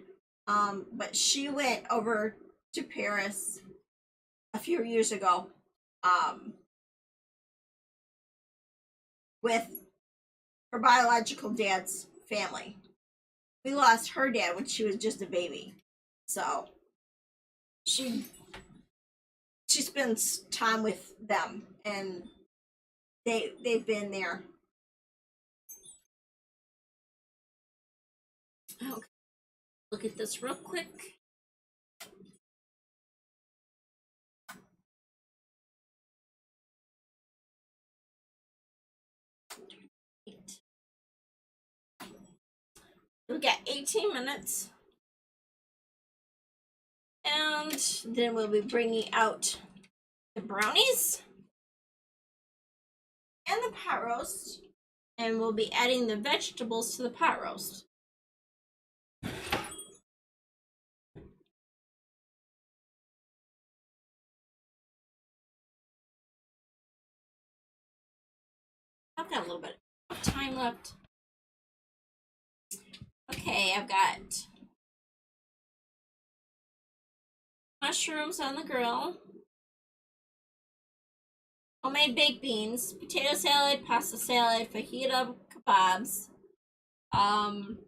But she went over to Paris a few years ago, um, with her biological dad's family. We lost her dad when she was just a baby, so she she spends time with them, and they've been there. Okay, look at this real quick. We got 18 minutes, and then we'll be bringing out the brownies and the pot roast, and we'll be adding the vegetables to the pot roast. I've got a little bit of time left. Okay, I've got mushrooms on the grill, homemade baked beans, potato salad, pasta salad, fajita kebabs, um,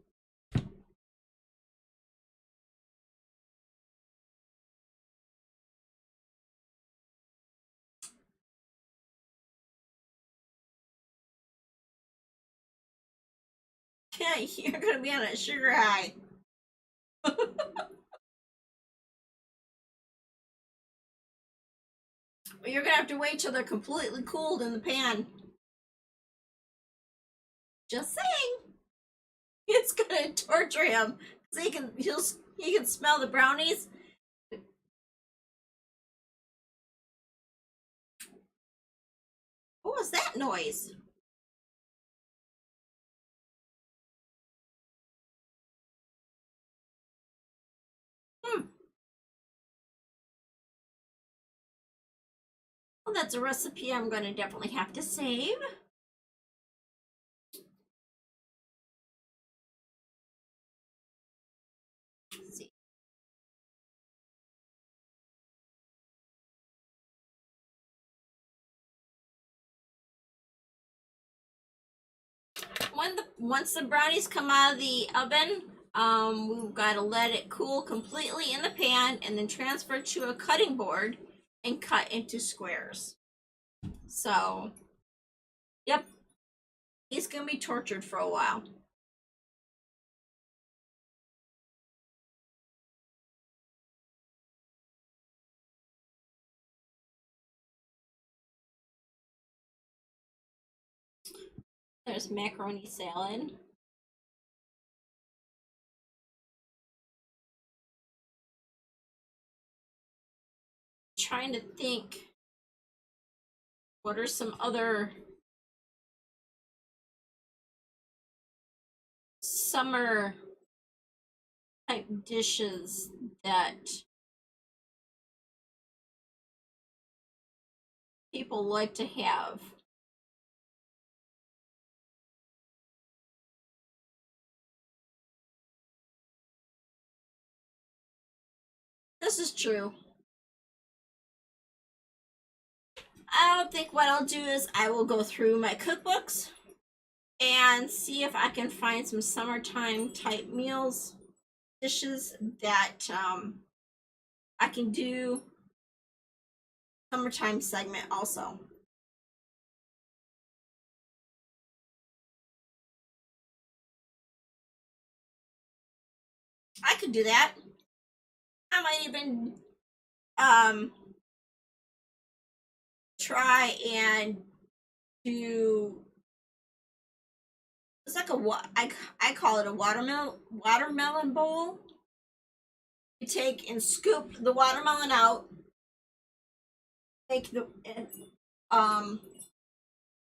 yeah, you're gonna be on a sugar high. You're gonna have to wait till they're completely cooled in the pan. Just saying. It's gonna torture him. So he can smell the brownies. What was that noise? Well, that's a recipe I'm gonna definitely have to save. Let's see. Once the brownies come out of the oven, we've got to let it cool completely in the pan and then transfer to a cutting board and cut into squares. So, yep, he's gonna be tortured for a while. There's macaroni salad. Trying to think, what are some other summer type dishes that people like to have? This is true. I don't think what I'll do is I will go through my cookbooks and see if I can find some summertime type meals, dishes that I can do summertime segment also. I could do that. I might even um try and do, it's like I call it a watermelon bowl. You take and scoop the watermelon out, make the um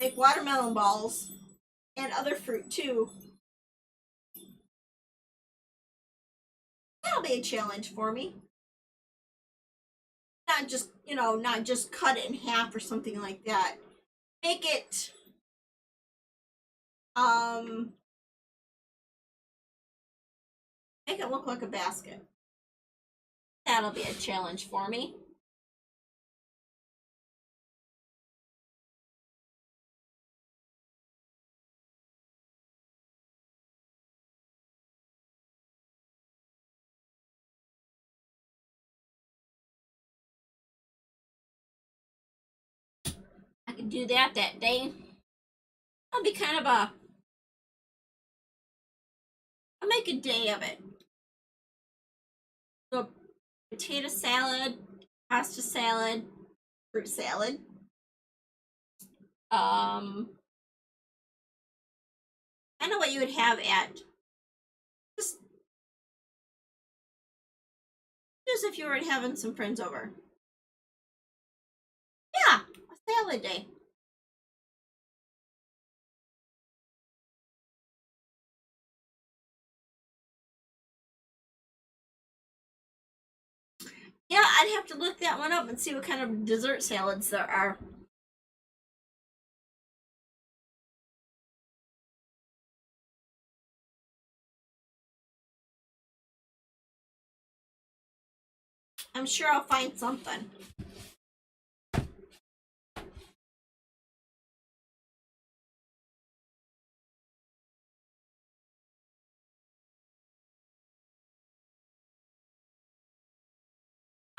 make watermelon balls and other fruit too. That'll be a challenge for me. Not just, not just cut it in half or something like that. Make it um make it look like a basket. That'll be a challenge for me. I could do that day. I'll be kind of I'll make a day of it. So potato salad, pasta salad, fruit salad. Um, I know what you would have at just if you were having some friends over. Yeah, a salad day. Yeah, I'd have to look that one up and see what kind of dessert salads there are. I'm sure I'll find something.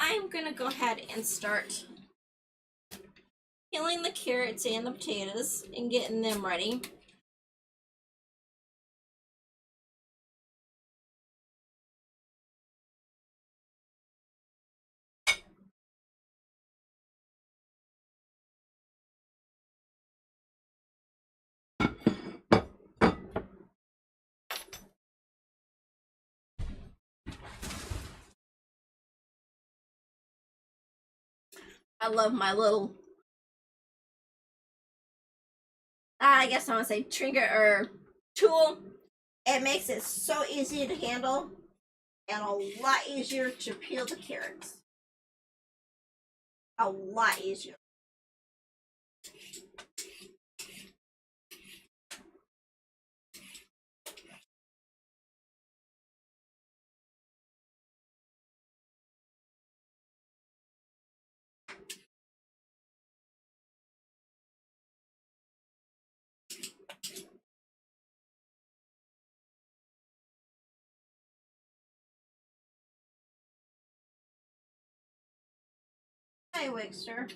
I'm gonna go ahead and start peeling the carrots and the potatoes and getting them ready. I love my little, I guess I want to say trinket or tool. It makes it so easy to handle and a lot easier to peel the carrots. A lot easier. Hi, Wixter.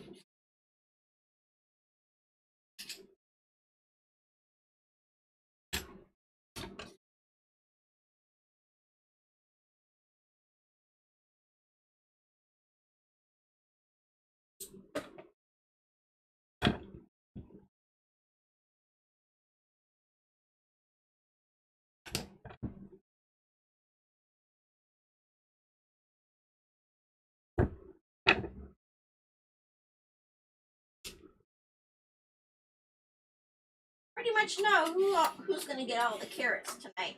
Pretty much know who's going to get all the carrots tonight.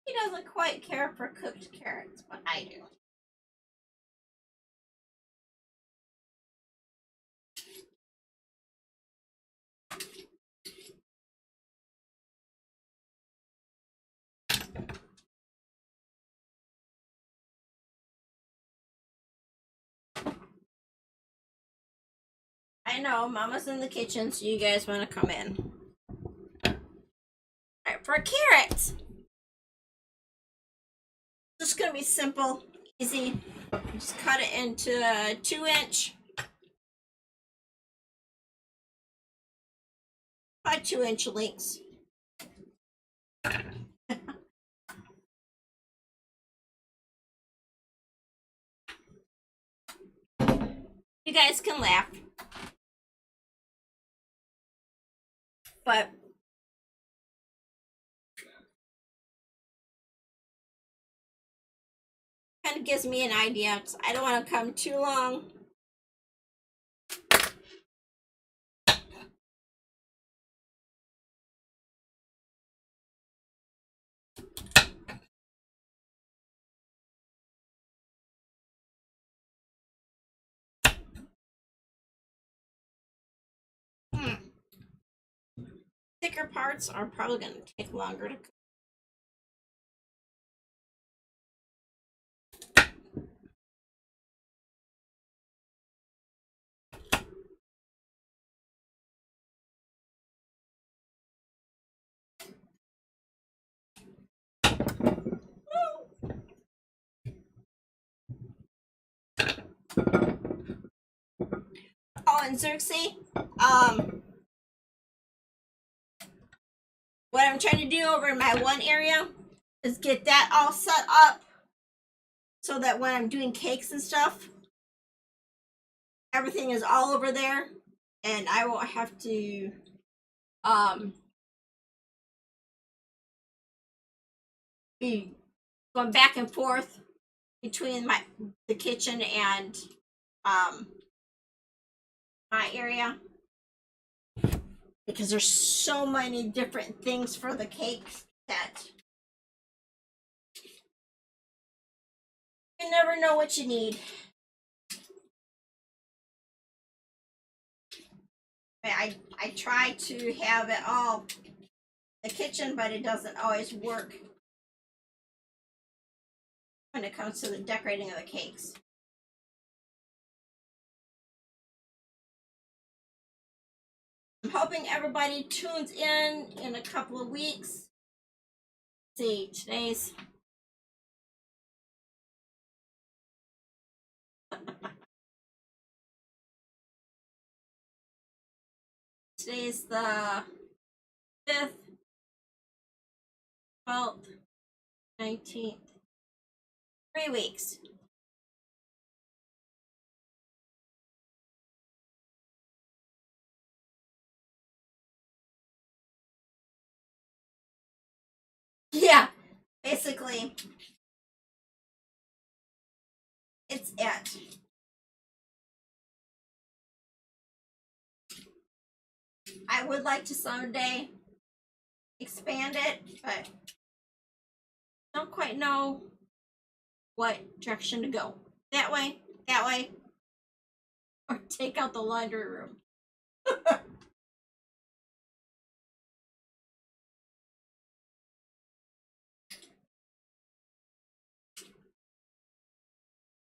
He doesn't quite care for cooked carrots, but I do. I know, Mama's in the kitchen, so you guys want to come in. Alright, for carrots, just going to be simple, easy. Just cut it into 2-inch by 2-inch lengths. You guys can laugh, but kind of gives me an idea. I don't want to come too long. Thicker parts are probably going to take longer to cook. Oh, and Xerxes, what I'm trying to do over in my one area is get that all set up so that when I'm doing cakes and stuff, everything is all over there and I won't have to be going back and forth between the kitchen and my area, because there's so many different things for the cakes that you never know what you need. I try to have it all in the kitchen, but it doesn't always work when it comes to the decorating of the cakes. I'm hoping everybody tunes in a couple of weeks. Let's see, today's the 5th, 12th, 19th. 3 weeks. Yeah, basically, it. I would like to someday expand it, but don't quite know what direction to go. That way, or take out the laundry room.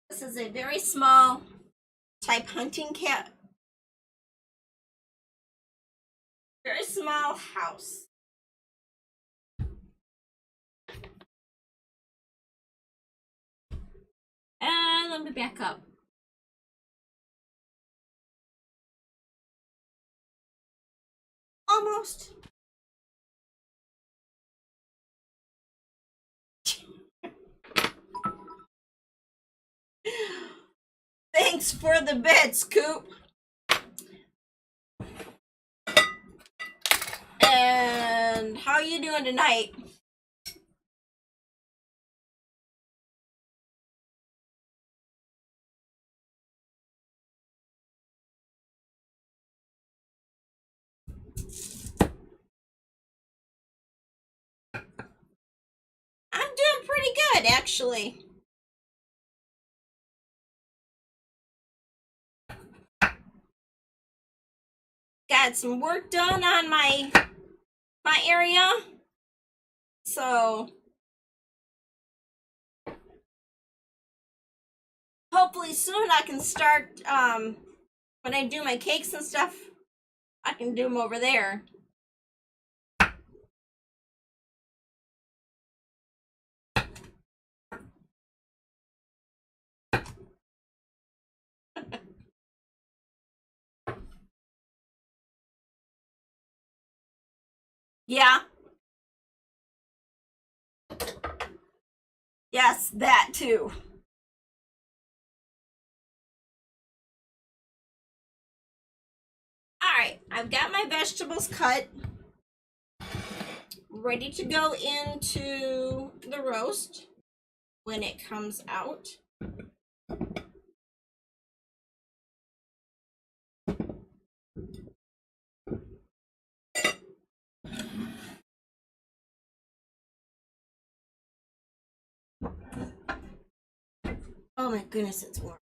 This is a very small type hunting cat. Very small house. And let me back up. Almost. Thanks for the bits, Coop. And how are you doing tonight? I'm doing pretty good, actually. Got some work done on my area, so hopefully soon I can start. When I do my cakes and stuff, I can do them over there. Yeah. Yes, that too. Alright, I've got my vegetables cut, ready to go into the roast when it comes out. Oh my goodness, it's warm.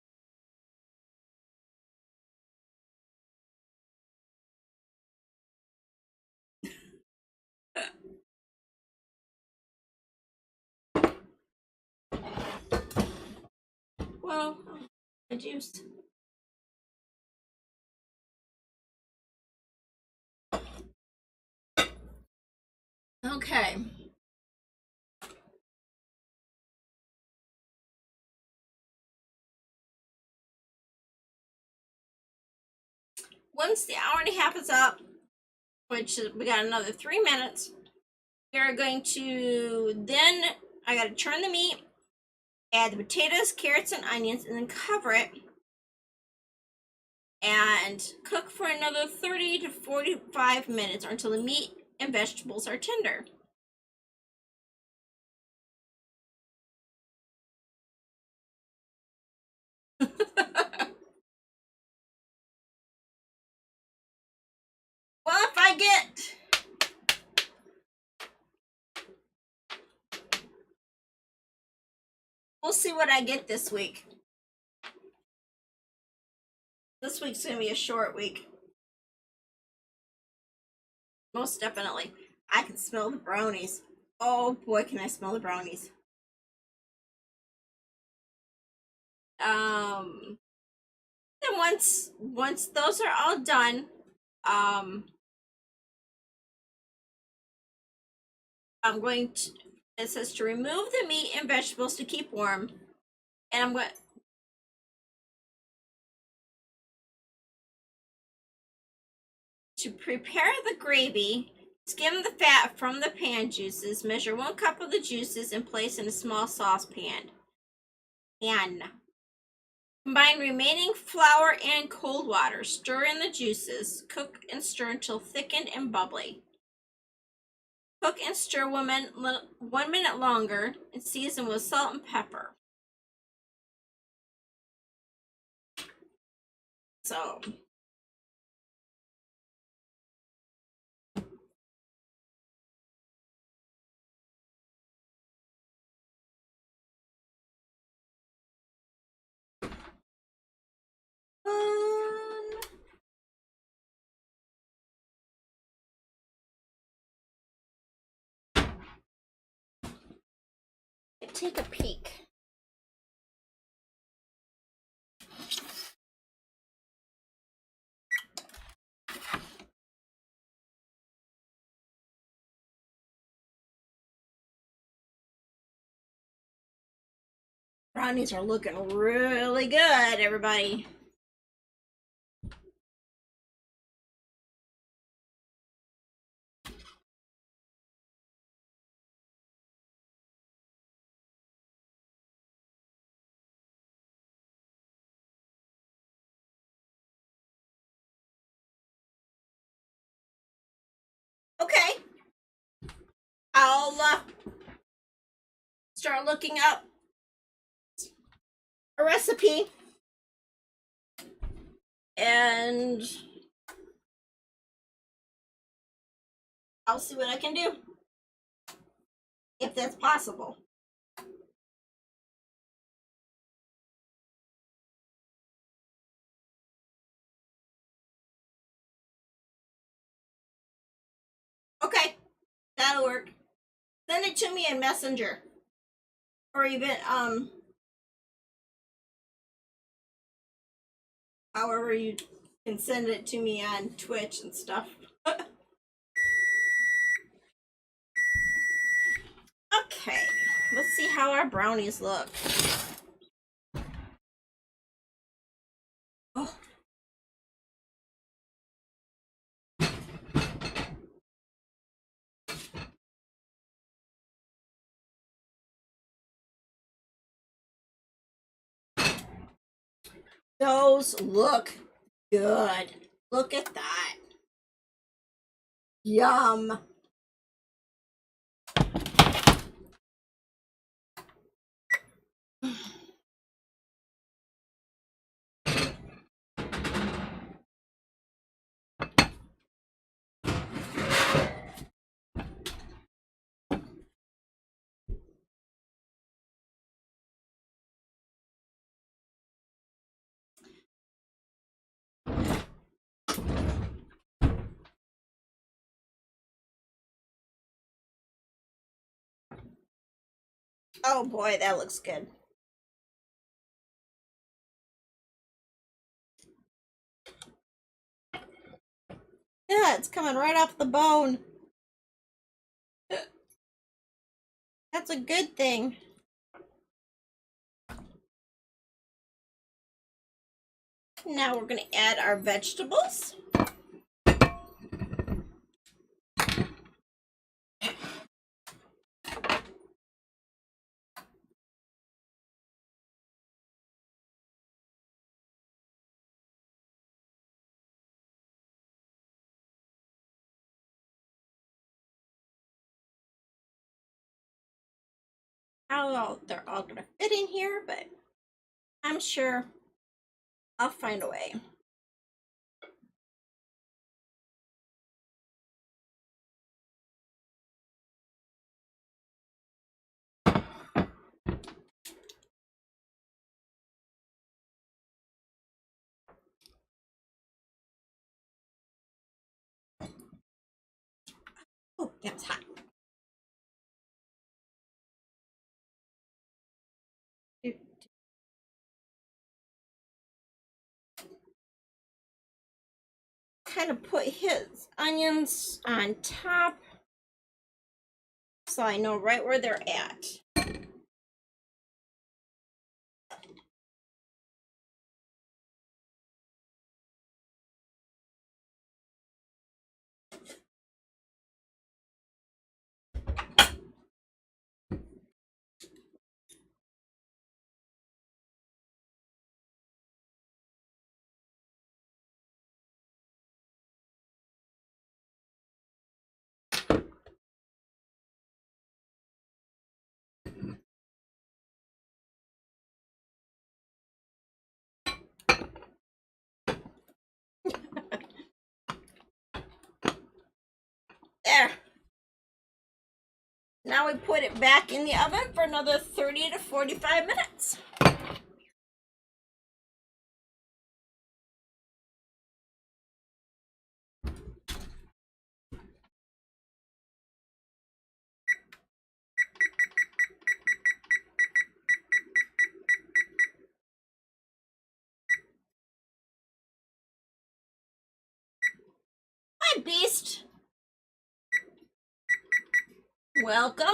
Well, the juice. Okay. Once the hour and a half is up, which we got another 3 minutes, we're going to then, I gotta turn the meat, add the potatoes, carrots, and onions, and then cover it and cook for another 30 to 45 minutes or until the meat and vegetables are tender. Well, if I get we'll see what I get this week. This week's gonna be a short week. Most definitely. I can smell the brownies. Oh boy, can I smell the brownies. Then once those are all done, I'm going to, it says to remove the meat and vegetables to keep warm, and I'm going to prepare the gravy. Skim the fat from the pan juices. Measure 1 cup of the juices and place in a small saucepan. Combine remaining flour and cold water. Stir in the juices. Cook and stir until thickened and bubbly. Cook and stir 1 minute longer and season with salt and pepper. So take a peek. Brownies are looking really good, everybody. Okay. I'll start looking up a recipe and I'll see what I can do. If that's possible. Okay. That'll work. Send it to me in Messenger. Or even however you can send it to me on Twitch and stuff. Okay, let's see how our brownies look. Oh. Those look good. Look at that. Yum. Oh boy, that looks good. Yeah, it's coming right off the bone. That's a good thing. Now we're going to add our vegetables. They're all going to fit in here, but I'm sure I'll find a way. Oh, that's hot. Kind of put his onions on top so I know right where they're at. There. Now we put it back in the oven for another 30 to 45 minutes. Hi, Beast. Welcome.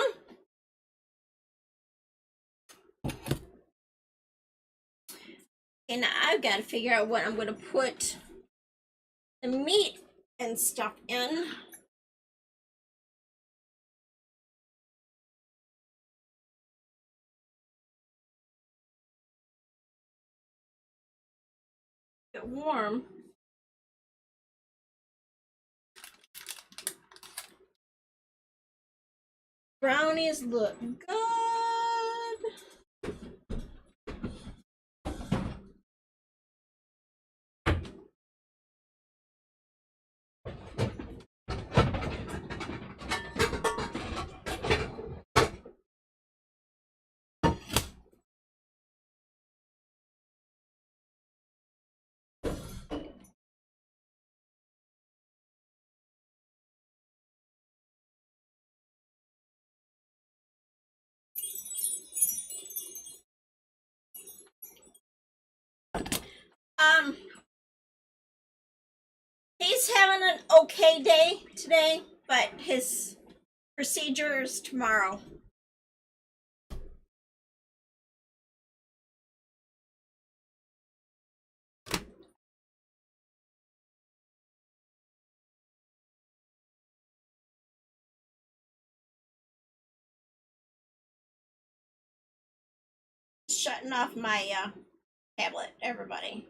And I've got to figure out what I'm going to put the meat and stuff in. Get warm. Brownies look good. He's having an okay day today, but his procedure is tomorrow. Shutting off my tablet, everybody.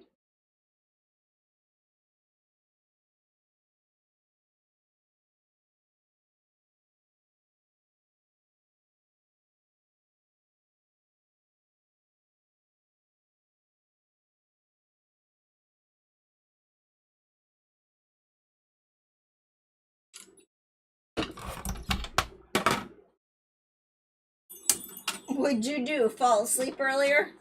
What'd you do? Fall asleep earlier?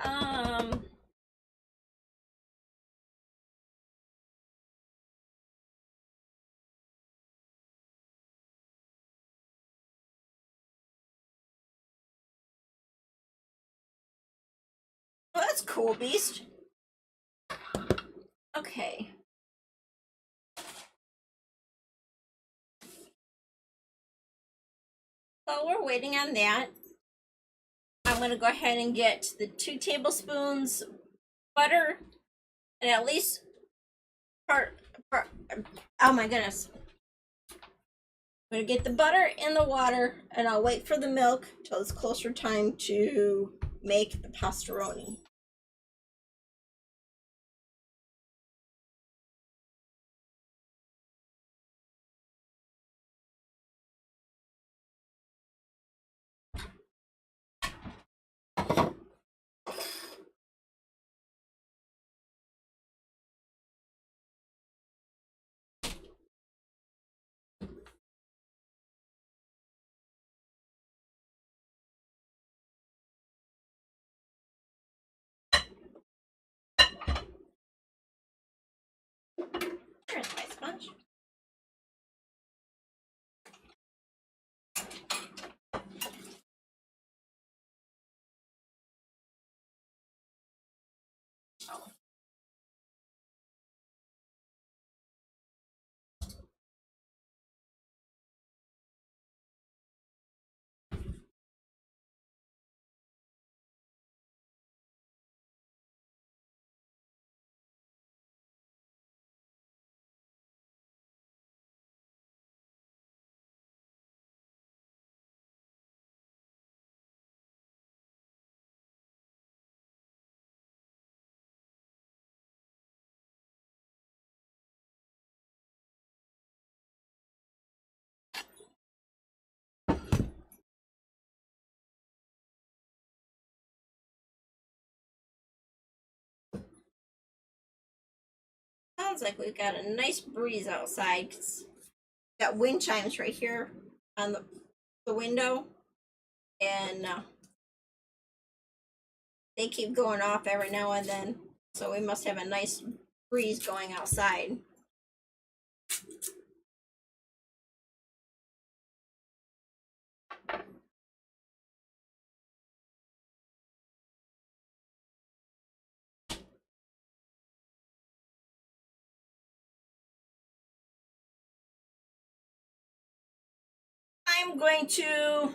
Um, well, that's cool, Beast. Okay. While we're waiting on that, I'm going to go ahead and get the 2 tablespoons butter and at least part, oh my goodness. I'm going to get the butter in the water and I'll wait for the milk till it's closer time to make the pastaroni. Here's my sponge. sounds like we've got a nice breeze outside. Got wind chimes right here on the window, and they keep going off every now and then. So we must have a nice breeze going outside. I'm going to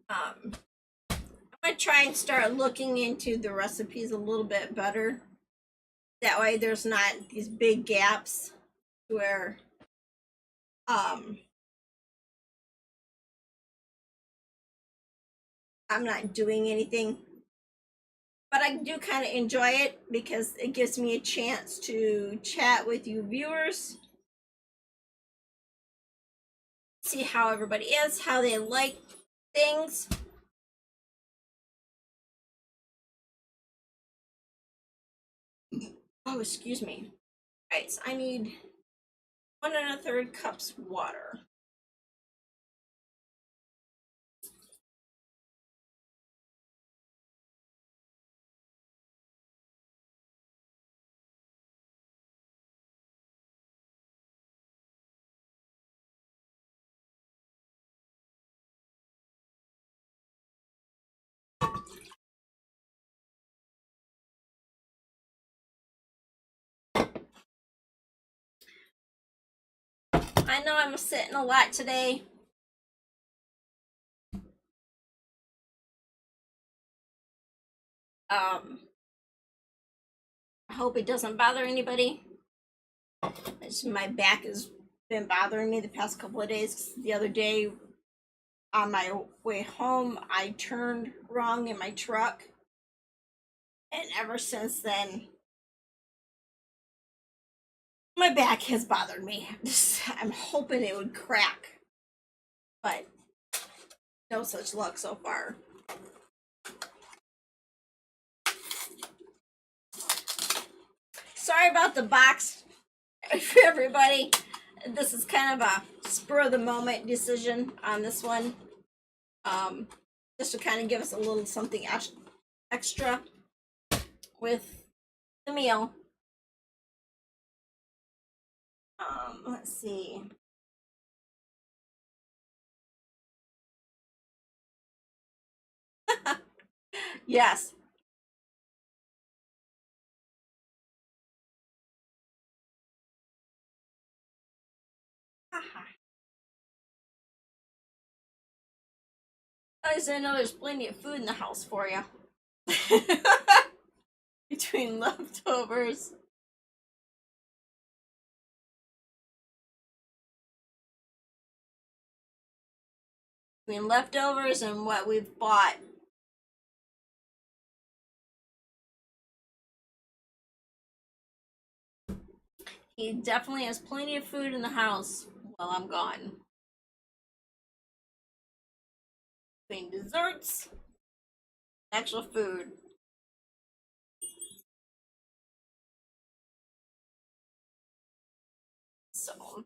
I'm going to try and start looking into the recipes a little bit better. That way there's not these big gaps where I'm not doing anything. But I do kind of enjoy it because it gives me a chance to chat with you viewers, see how everybody is, how they like things. Oh, excuse me. All right, so I need 1 1/3 cups water. I know I'm sitting a lot today. I hope it doesn't bother anybody. My back has been bothering me the past couple of days. The other day on my way home, I turned wrong in my truck. And ever since then, my back has bothered me. I'm hoping it would crack, but no such luck so far. Sorry about the box, everybody. This is kind of a spur of the moment decision on this one. Just to kind of give us a little something extra with the meal. Let's see. Yes. I just know there's plenty of food in the house for you. Between leftovers. Between leftovers and what we've bought. He definitely has plenty of food in the house while I'm gone. Between desserts, actual food. So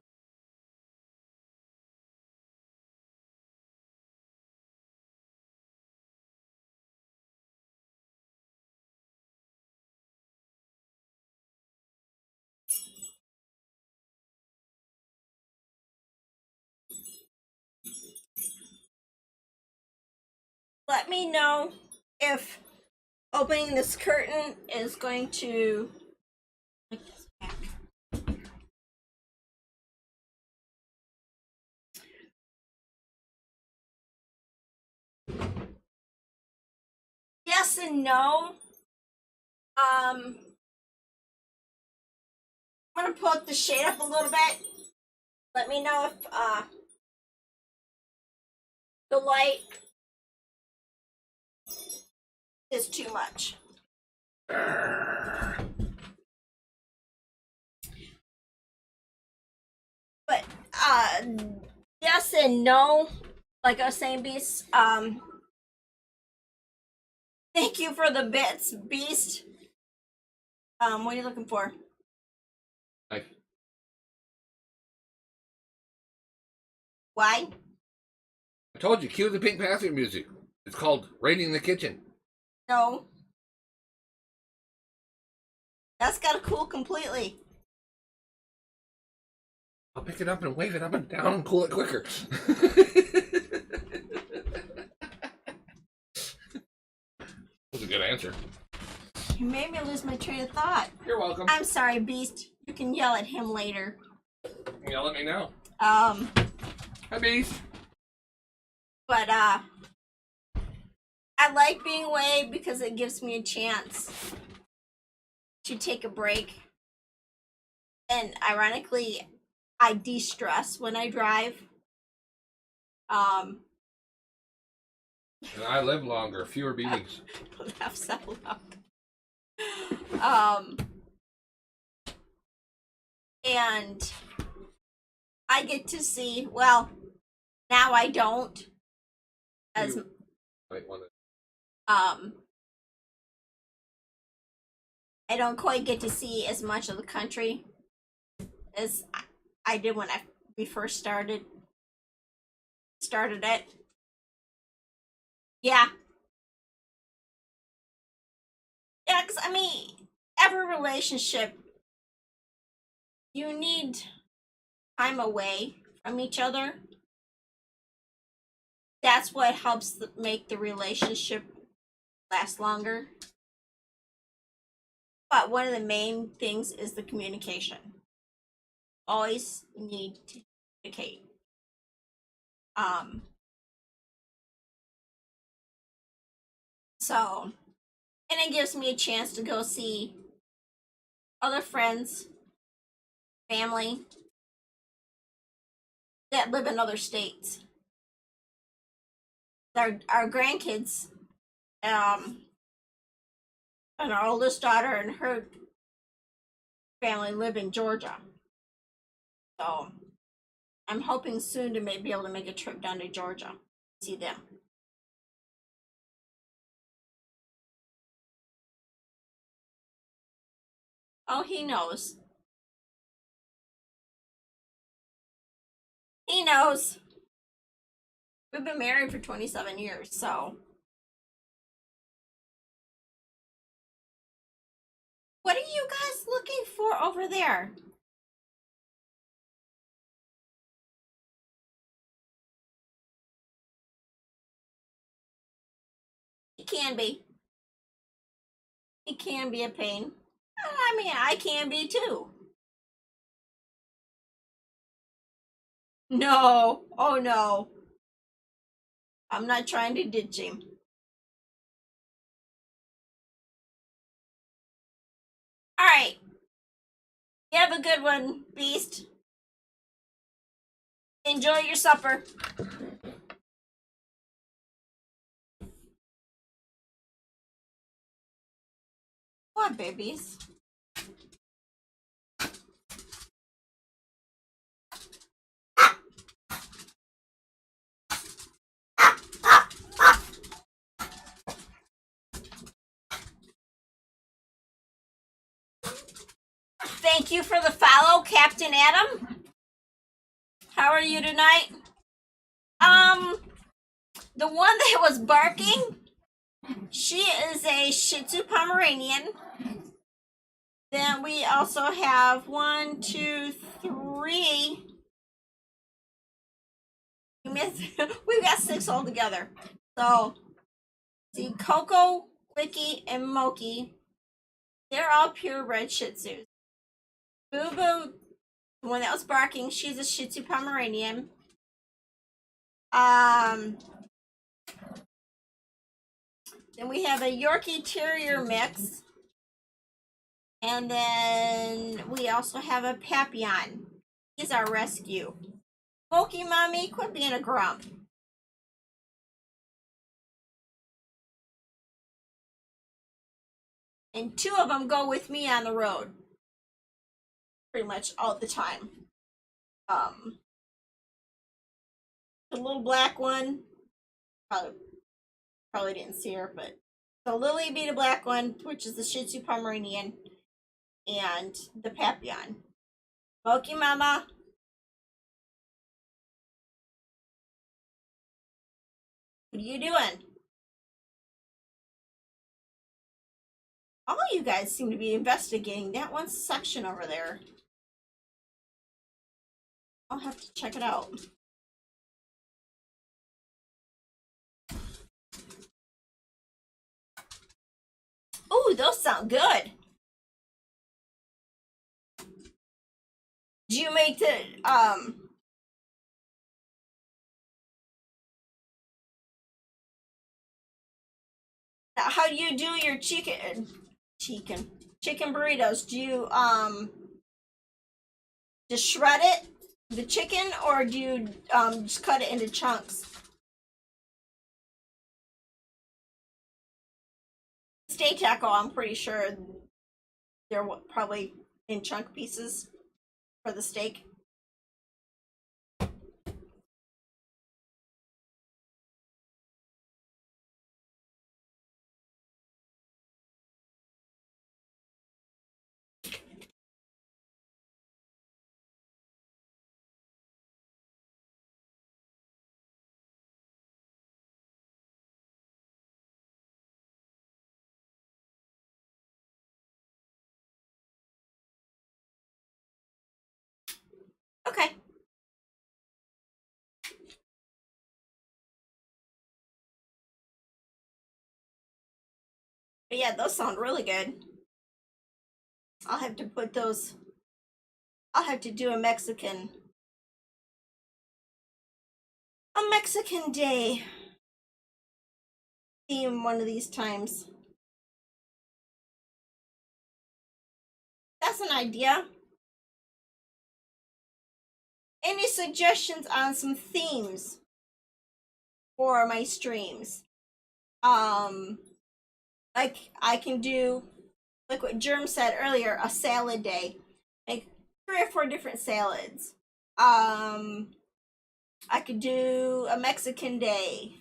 let me know if opening this curtain is going to make this back. Yes and no. I'm gonna put the shade up a little bit. Let me know if the light is too much. and no. Like I was saying, Beast. Thank you for the bits, Beast. What are you looking for? Knife. Why? I told you, cue the Pink Panther music. It's called Raiding the Kitchen. No. That's gotta cool completely. I'll pick it up and wave it up and down and cool it quicker. That's a good answer. You made me lose my train of thought. You're welcome. I'm sorry, Beast. You can yell at him later. Yell at me now. Hi, Beast. But, I like being away because it gives me a chance to take a break. And ironically, I de-stress when I drive. And I live longer, fewer beatings. Laughs out loud. And I get to see, well, now I don't. As You might want to. I don't quite get to see as much of the country as I did when we first started it. Yeah. Yeah, because I mean, every relationship, you need time away from each other. That's what helps make the relationship last longer. But one of the main things is the communication. Always need to communicate. So, and it gives me a chance to go see other friends, family that live in other states. Our grandkids, and our oldest daughter and her family live in Georgia. So I'm hoping soon to be able to make a trip down to Georgia, see them. Oh, he knows. He knows. We've been married for 27 years, so. What are you guys looking for over there? It can be. It can be a pain. I mean, I can be too. No. Oh, no. I'm not trying to ditch him. All right. You have a good one, Beast. Enjoy your supper. What, babies? Thank you for the follow, Captain Adam. How are you tonight? The one that was barking, she is a Shih Tzu Pomeranian. Then we also have 1, 2, 3. We've got 6 altogether. So, see, Coco, Wiki, and Moki, they're all purebred Shih Tzus. Boo Boo, the one that was barking, she's a Shih Tzu Pomeranian. Then we have a Yorkie Terrier mix. And then we also have a Papillon. He's our rescue. Moki Mommy, quit being a grump. And 2 of them go with me on the road. Pretty much all the time. The little black one, probably didn't see her, but the Lily be the black one, which is the Shih Tzu Pomeranian, and the Papillon. Moki Mama. What are you doing? All of you guys seem to be investigating that one section over there. I'll have to check it out. Oh, those sound good. Do you make the how do you do your chicken burritos? Do you just shred it, the chicken, or do you just cut it into chunks? Steak taco, I'm pretty sure they're probably in chunk pieces for the steak. Okay. But yeah, those sound really good. I'll have to put those. I'll have to do a Mexican day theme one of these times. That's an idea. Any suggestions on some themes for my streams? Like I can do, like what Germ said earlier, a salad day. Make 3 or 4 different salads. I could do a Mexican day.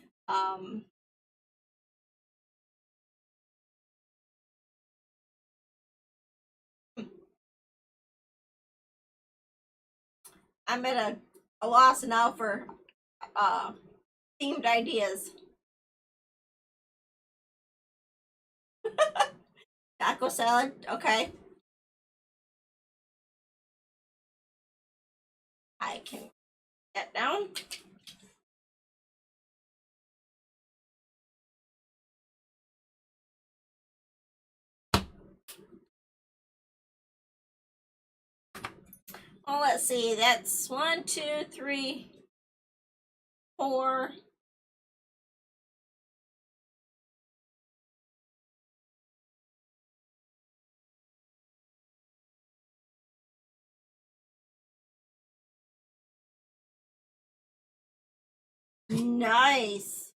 I'm at a loss now for themed ideas. Taco salad, okay. I can get down. Well, let's see. That's 1, 2, 3, 4. Nice.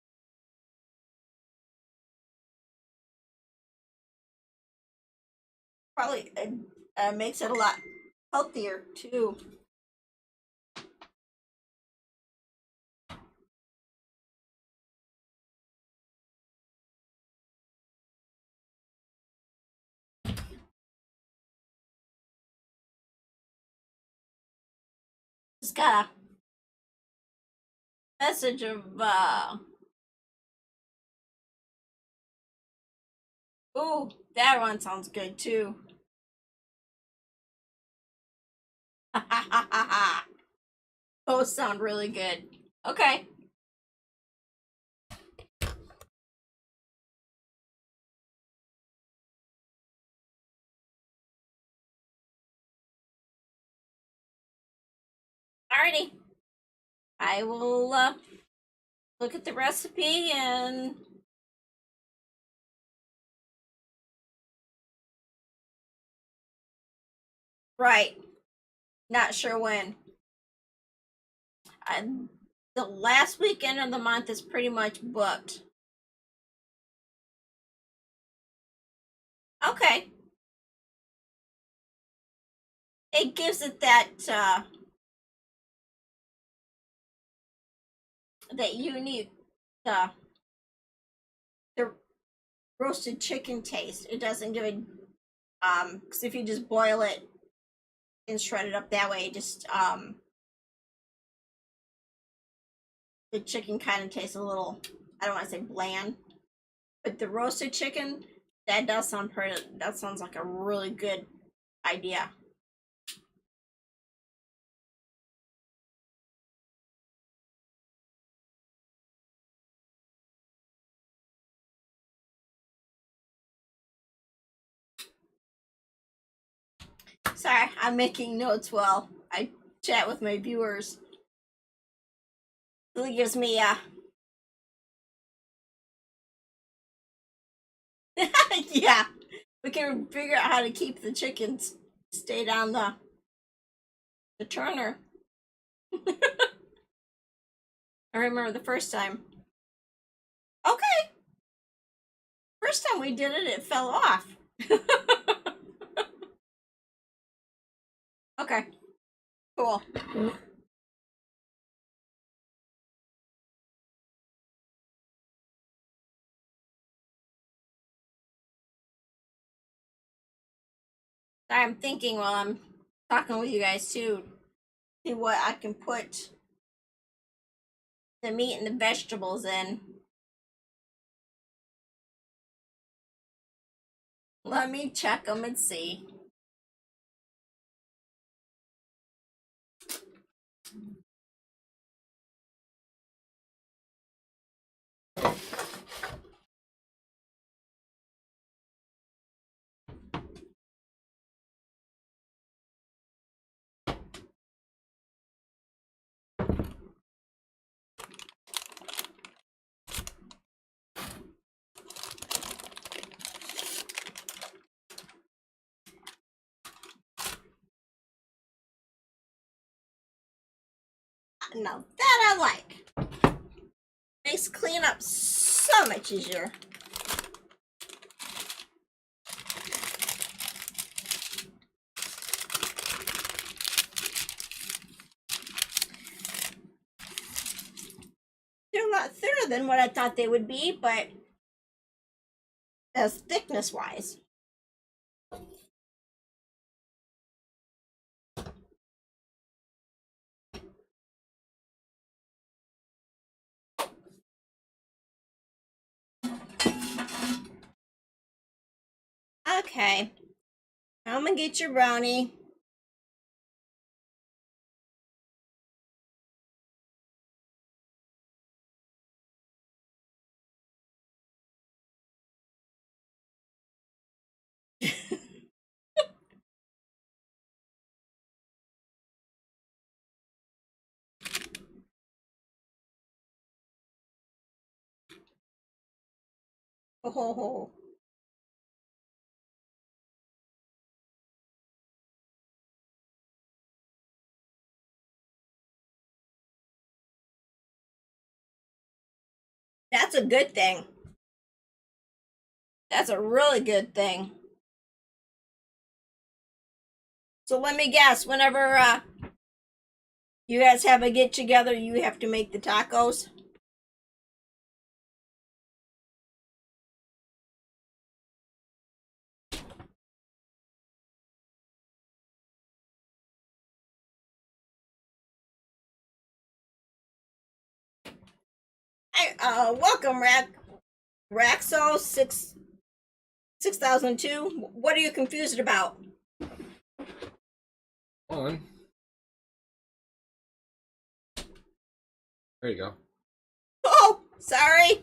Probably makes it a lot healthier too. Just got a message of ooh, that one sounds good too. Both sound really good. Okay. Alrighty. I will look at the recipe and right. Not sure when. The last weekend of the month is pretty much booked. Okay. It gives it that that you need the roasted chicken taste. It doesn't give it because if you just boil it and shred it up that way, just the chicken kind of tastes a little, I don't want to say bland, but the roasted chicken, that does sound pretty, that sounds like a really good idea. Sorry, I'm making notes while I chat with my viewers. It really gives me yeah, we can figure out how to keep the chickens stayed on the turner. I remember the first time. Okay, first time we did it, it fell off. Okay, cool. I'm thinking while I'm talking with you guys too, see what I can put the meat and the vegetables in. Let me check them and see. Now that I like. Makes cleanup so much easier. They're a lot thinner than what I thought they would be, but as thickness wise. Okay, I'm gonna get your brownie. Oh, that's a good thing. That's a really good thing. So let me guess, whenever you guys have a get together, you have to make the tacos. Hey, welcome, Raxo 6002. What are you confused about? On. There you go. Oh, sorry.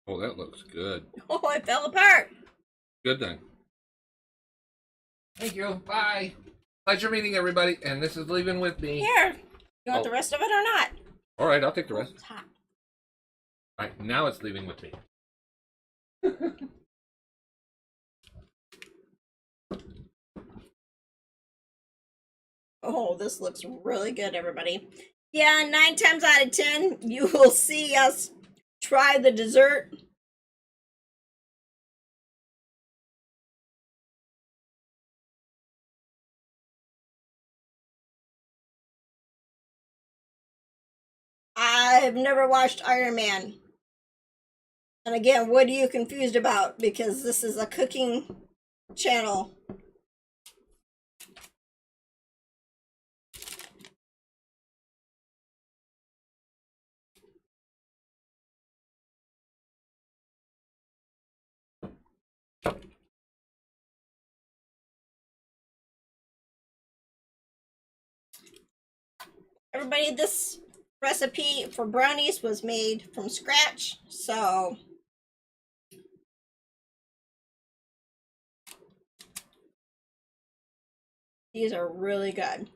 Oh, that looks good. Oh, it fell apart. Good thing. Thank you. Bye. Pleasure meeting everybody. And this is leaving with me. Here, you want the rest of it or not? All right, I'll take the rest. It's hot. All right, now it's leaving with me. Oh, this looks really good, everybody. Yeah, 9 times out of 10, you will see us try the dessert have never watched Iron Man. And again, what are you confused about? Because this is a cooking channel. Everybody, this recipe for brownies was made from scratch, so these are really good.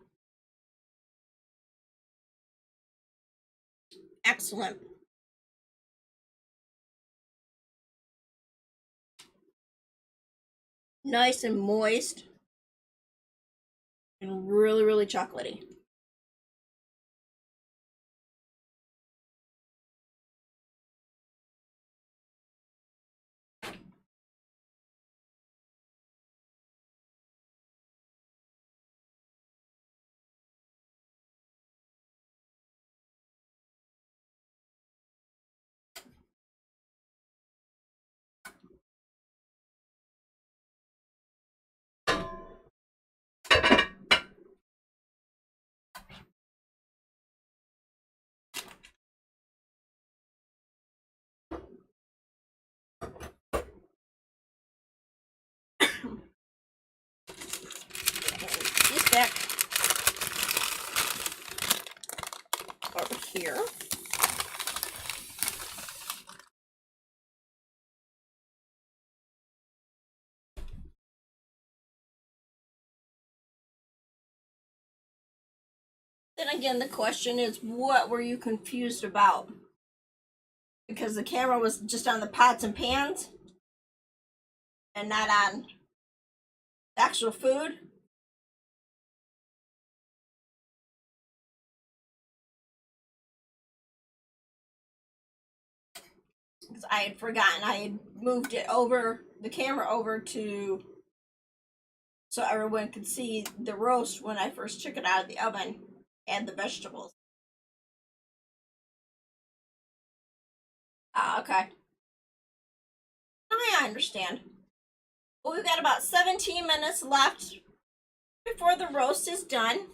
Excellent. Nice and moist and really, really chocolatey. These back over here. Then again, the question is, what were you confused about? Because the camera was just on the pots and pans and not on the actual food. Because I had forgotten, I had moved it over, the camera over to, so everyone could see the roast when I first took it out of the oven and the vegetables. Ah, okay. I understand. Well, we've got about 17 minutes left before the roast is done.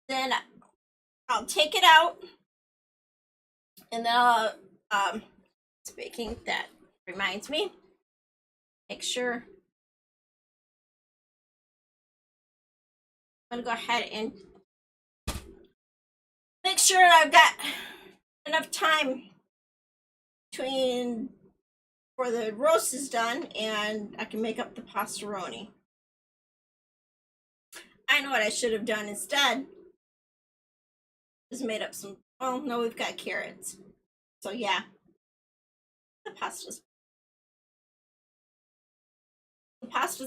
Then I'll take it out, and then I'll, speaking, that reminds me, make sure, I'm gonna go ahead and make sure I've got enough time between before the roast is done and I can make up the pastaroni. I know what I should have done instead. Just made up some, oh no, we've got carrots. So yeah, the pasta's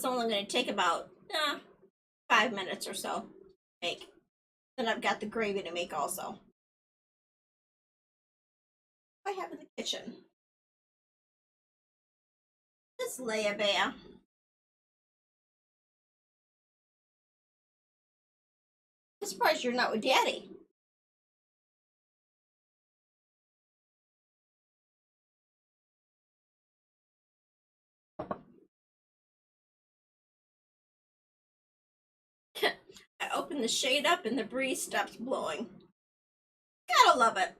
only going to take about 5 minutes or so to make. Then I've got the gravy to make also. I have in the kitchen. This Leia Bear. I'm surprised you're not with Daddy. I open the shade up and the breeze stops blowing. Gotta love it.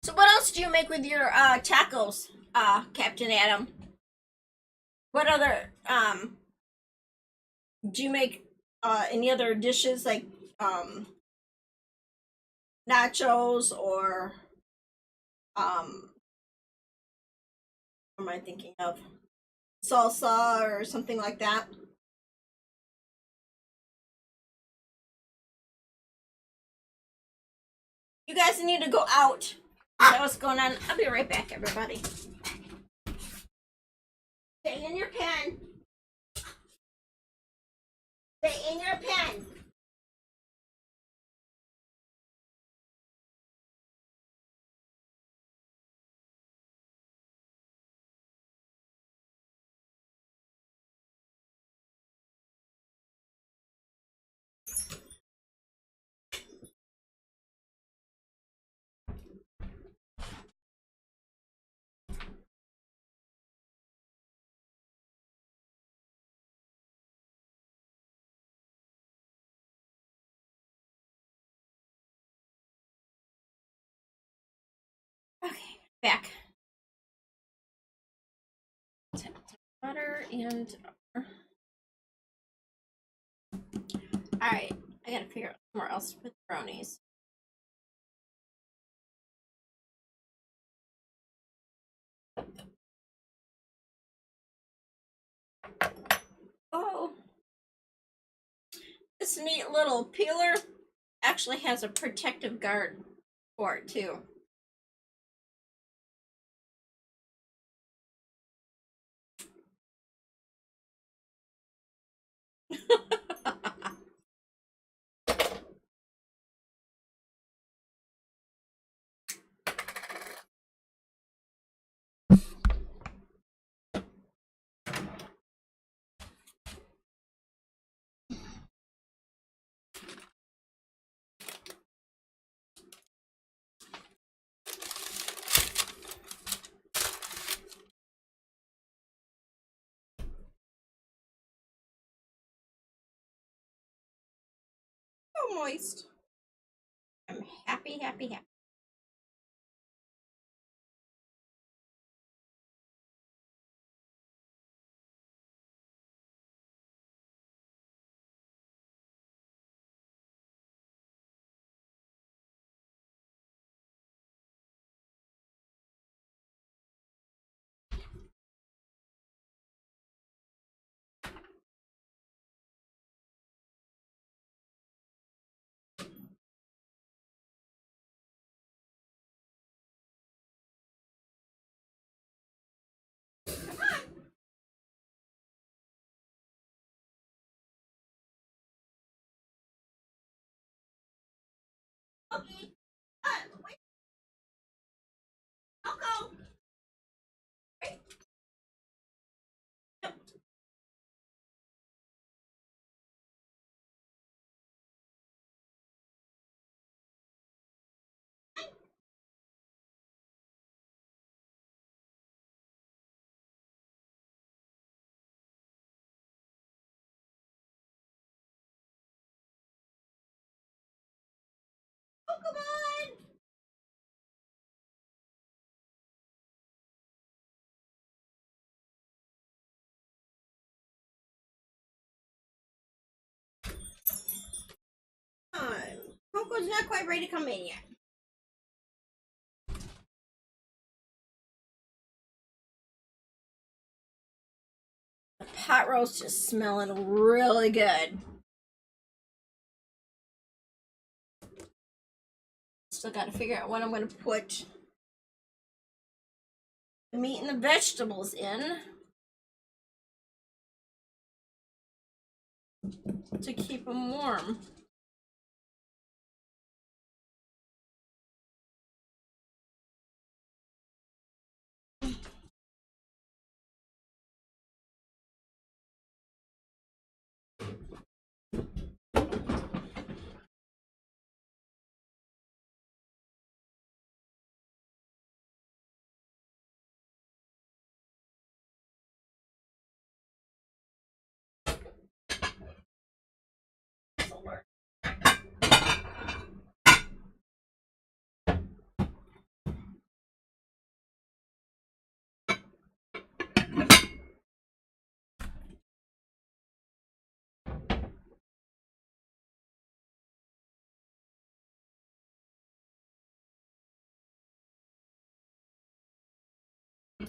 So what else do you make with your tacos, Captain Adam? What other do you make any other dishes like nachos or what am I thinking of? Salsa or something like that? You guys need to go out. Is that what's going on? I'll be right back, everybody. Stay in your pen. Stay in your pen. Okay, back. Butter and. Alright, I gotta figure out somewhere else to put the brownies. Oh, this neat little peeler actually has a protective guard for it too. So moist. I'm happy, happy, happy. Okay. Wait. I'll go. Wait. Oh, come on. Coco's not quite ready to come in yet. The pot roast is smelling really good. Still got to figure out what I'm going to put the meat and the vegetables in to keep them warm.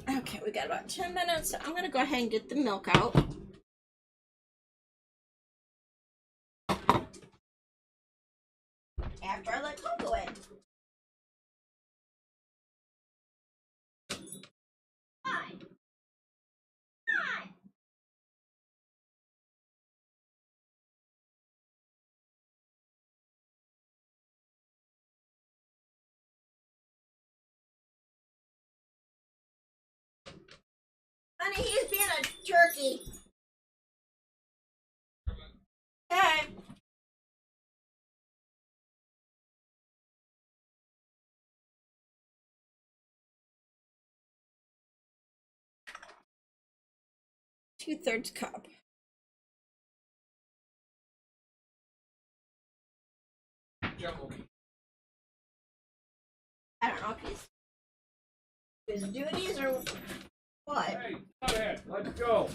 Okay, we got about 10 minutes. So I'm going to go ahead and get the milk out. After I let Coco in. Hi. Hi. Honey, he's being a turkey. Okay. Two-thirds cup. I don't know if he's his duties or what. Hey, go ahead. Let's go.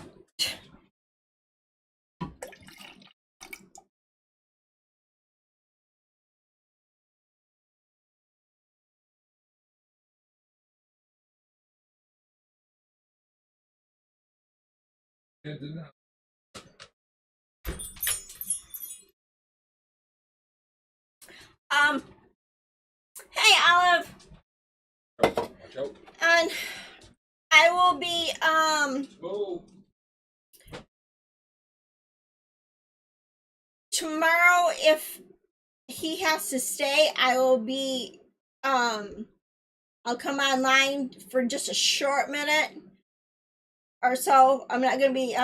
Hey Olive, Watch out. and I will be Whoa. tomorrow if he has to stay. I will be I'll come online for just a short minute or so. I'm not gonna be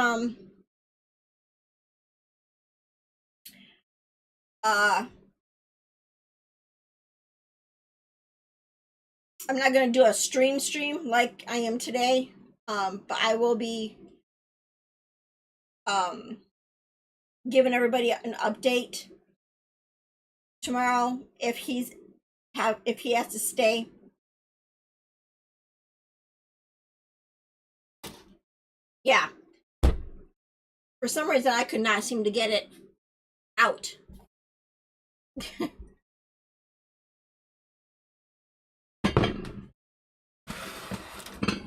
I'm not gonna do a stream like I am today. But I will be giving everybody an update tomorrow if he has to stay. Yeah. For some reason I could not seem to get it out.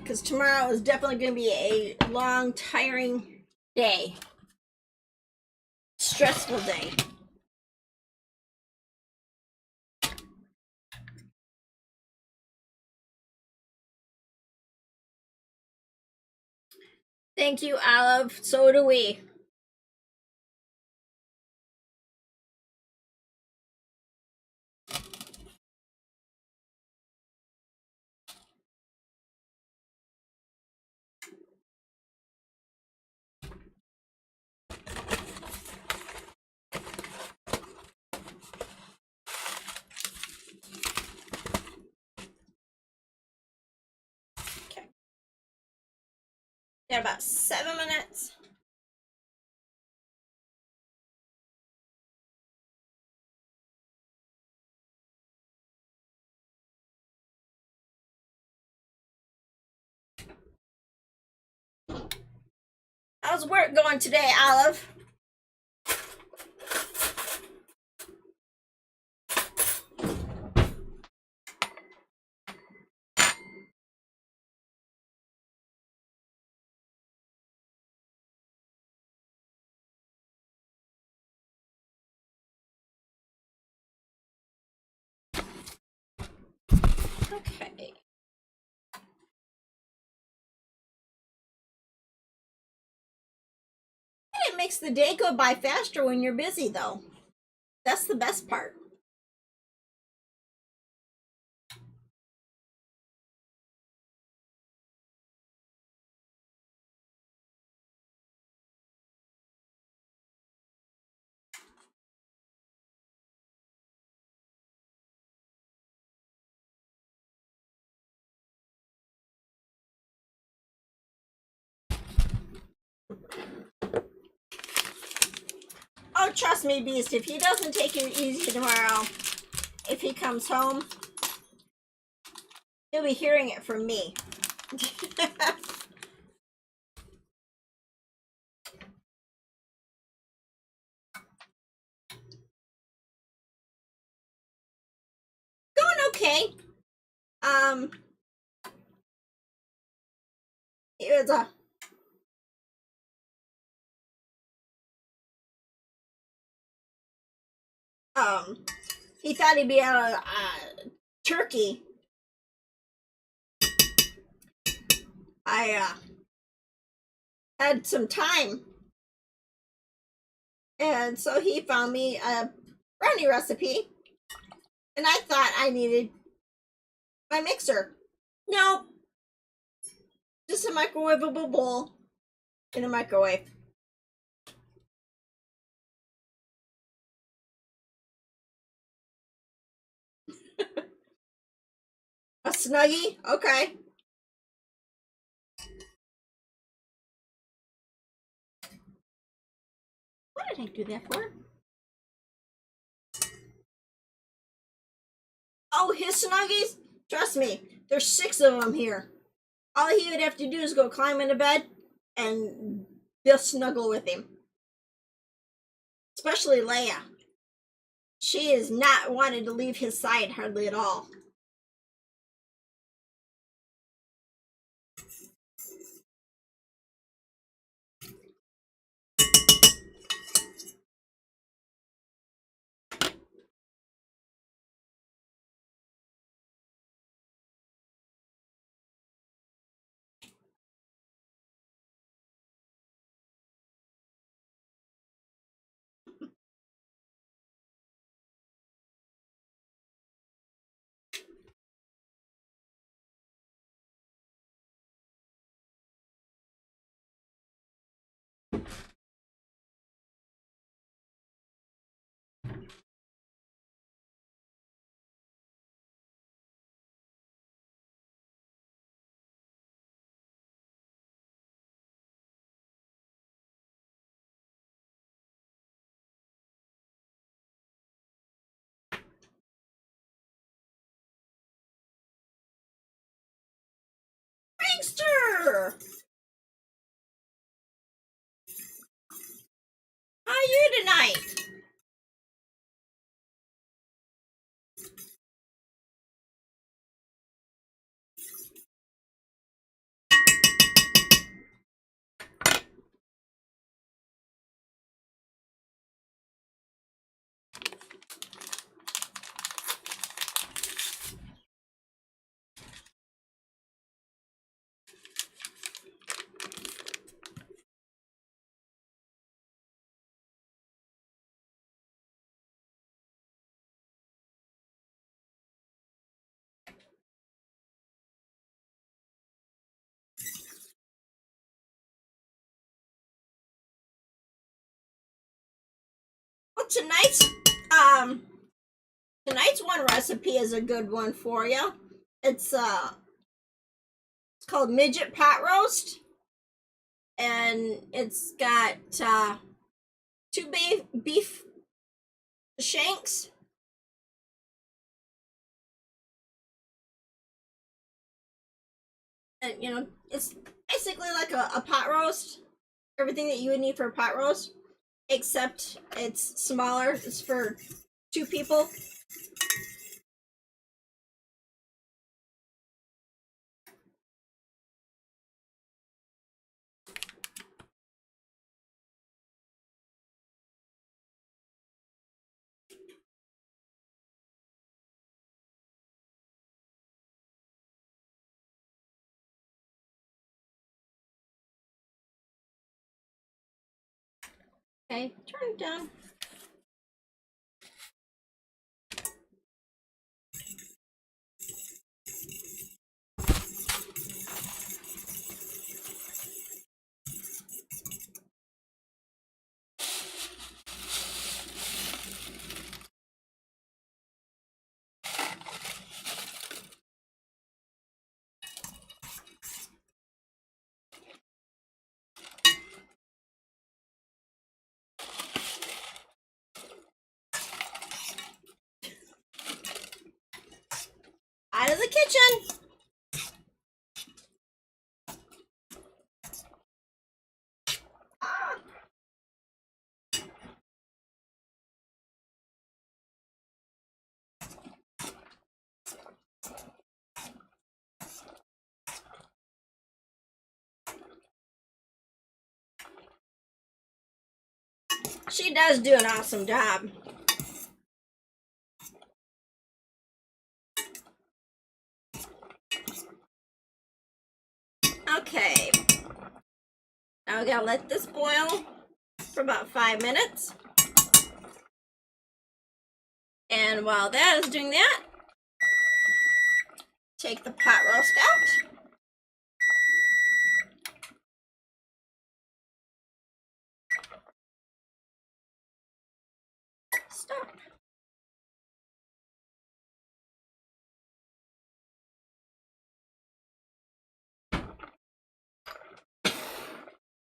Because tomorrow is definitely going to be a long, tiring day. Stressful day. Thank you, Olive. So do we. Okay. Got about 7 minutes. How's work going today, Olive? Okay. And it makes the day go by faster when you're busy, though. That's the best part. Oh, trust me, Beast, if he doesn't take it easy tomorrow, if he comes home, he'll be hearing it from me. Going okay. It was a he thought he'd be out of turkey. I had some time, and so he found me a brownie recipe, and I thought I needed my mixer. Nope. Just a microwavable bowl in a microwave. A Snuggie? Okay. What did I do that for? Oh, his Snuggies? Trust me, there's 6 of them here. All he would have to do is go climb into bed and they'll snuggle with him. Especially Leia. She is not wanted to leave his side hardly at all. Prankster! How are you tonight? Well, tonight's one recipe is a good one for you. It's called Midget Pot Roast, and it's got 2 beef shanks, and it's basically like a pot roast. Everything that you would need for a pot roast, except it's smaller. It's for 2 people. Okay, turn it down. Out of the kitchen. She does do an awesome job. Okay. Now we gotta let this boil for about 5 minutes. And while that is doing that, take the pot roast out. Stop.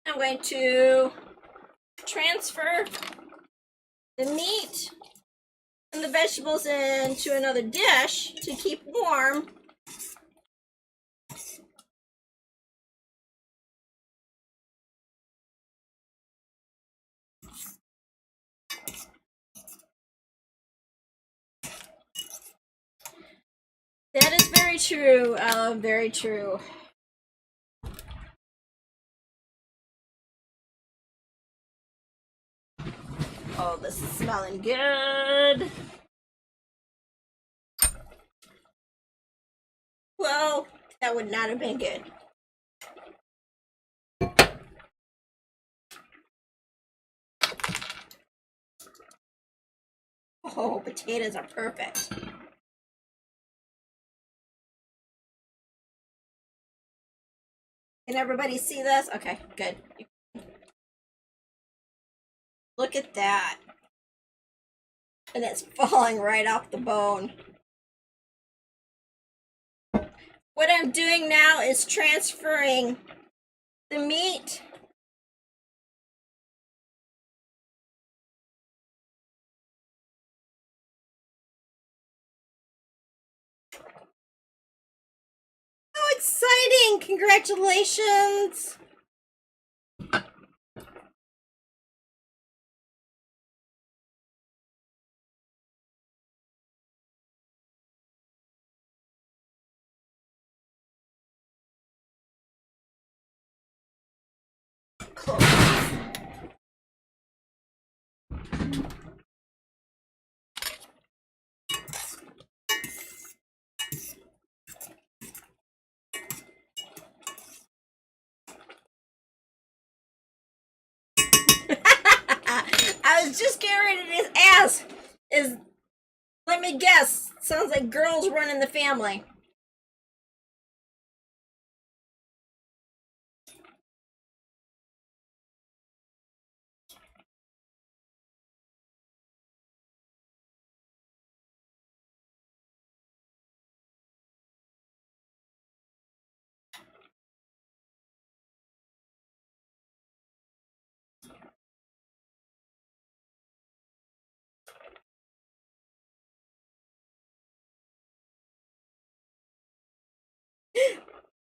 I'm going to transfer the meat and the vegetables into another dish to keep warm. That is very true, very true. Oh, this is smelling good. Well, that would not have been good. Oh, potatoes are perfect. Can everybody see this? Okay, good. Look at that. And it's falling right off the bone. What I'm doing now is transferring the meat How exciting! Congratulations! Close. I was just getting ready to ask. Let me guess. Sounds like girls running the family.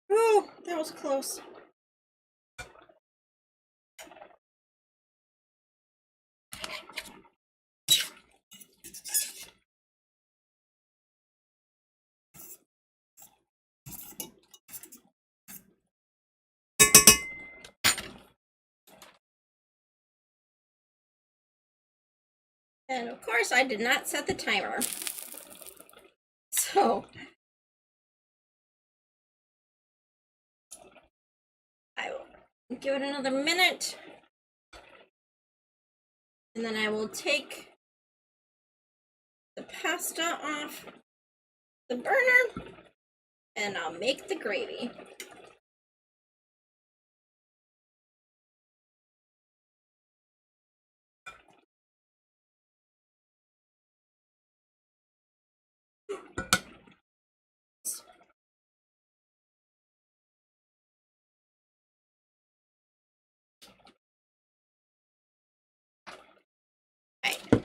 Oh, that was close. And of course, I did not set the timer. So, I will give it another minute. And then I will take the pasta off the burner and I'll make the gravy. Right.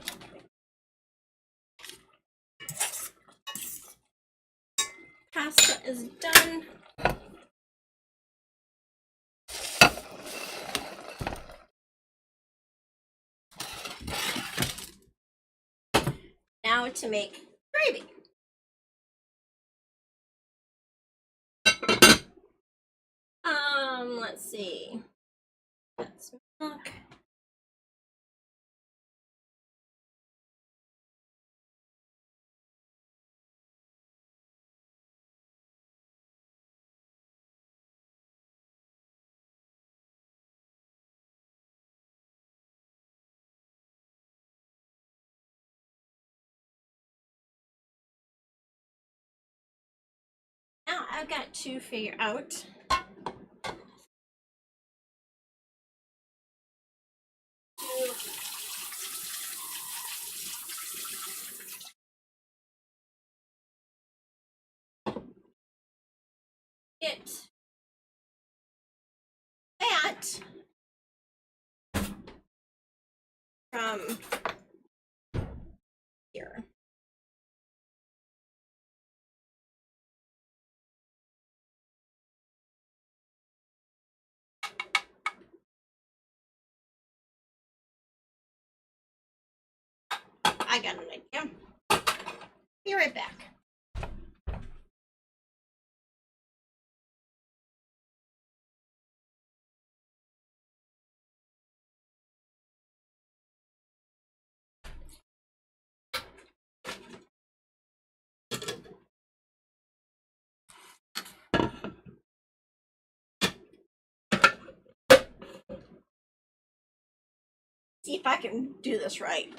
Pasta is done. Now to make gravy. Let's see. That's milk. Now I've got to figure out it that from here. I got an idea. Be right back. See if I can do this right.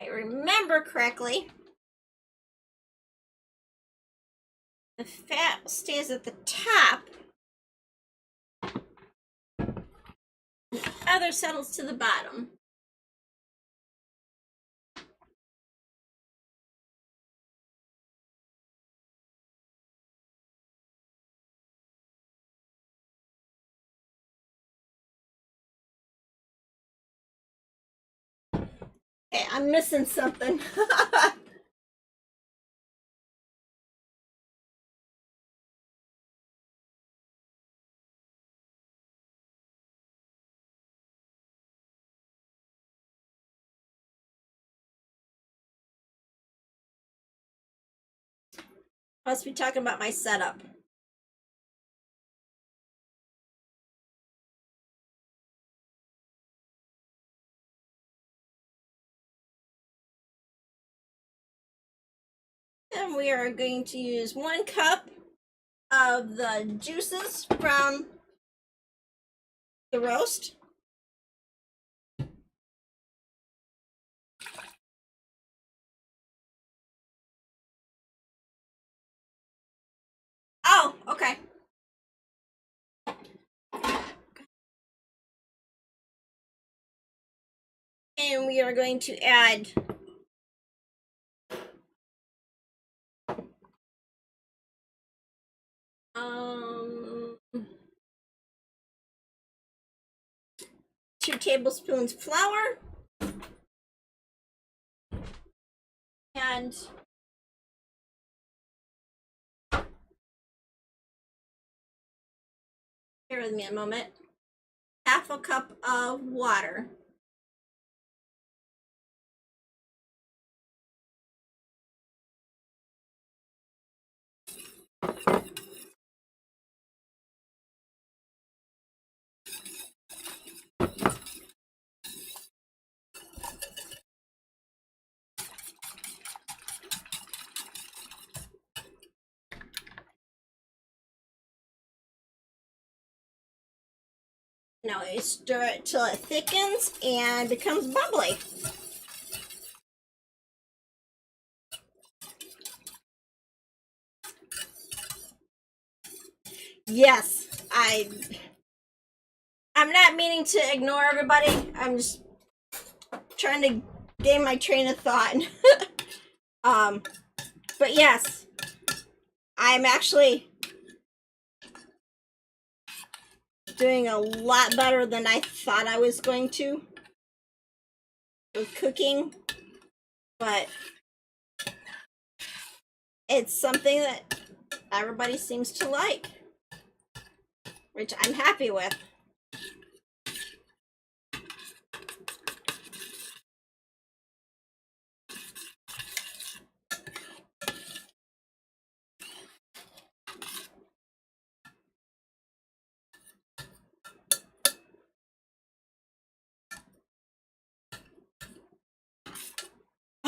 I remember correctly, the fat stays at the top, the other settles to the bottom. Okay, I'm missing something. Must be talking about my setup. And we are going to use 1 cup of the juices from the roast. Oh, okay. And we are going to add um 2 tablespoons flour and bear with me a moment, 1/2 cup of water. Now we stir it till it thickens and becomes bubbly. Yes, I'm not meaning to ignore everybody. I'm just trying to gain my train of thought. But yes, I'm actually doing a lot better than I thought I was going to with cooking, but it's something that everybody seems to like, which I'm happy with.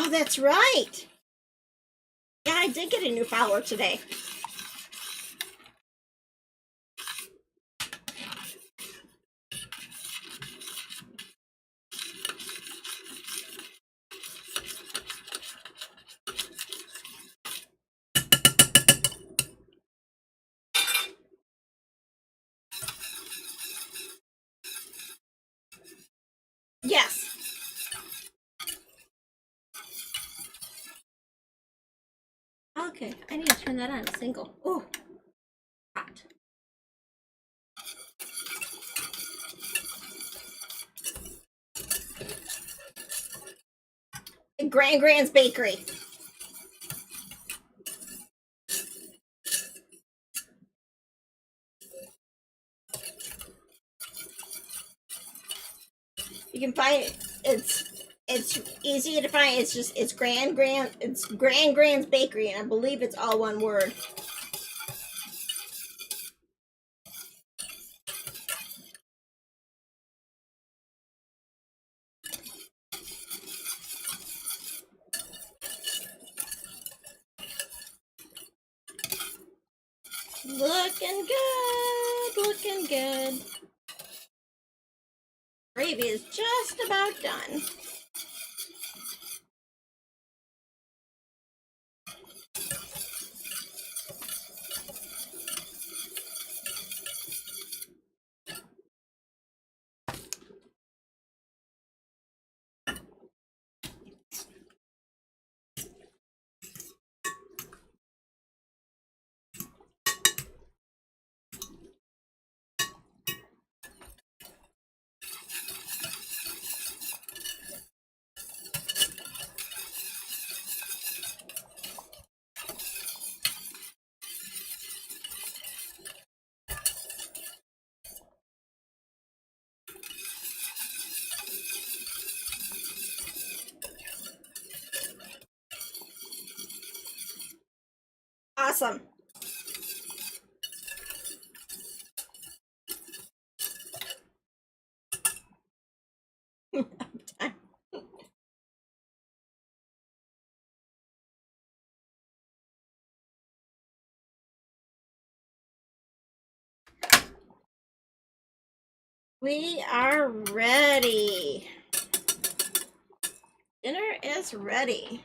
Oh, that's right. Yeah, I did get a new follower today. Okay, I need to turn that on single. Oh, hot. Grand's Bakery. You can find it. It's easy to find. It's Grand's Bakery, and I believe it's all one word. Looking good, looking good. Gravy is just about done. Awesome. We are ready. Dinner is ready.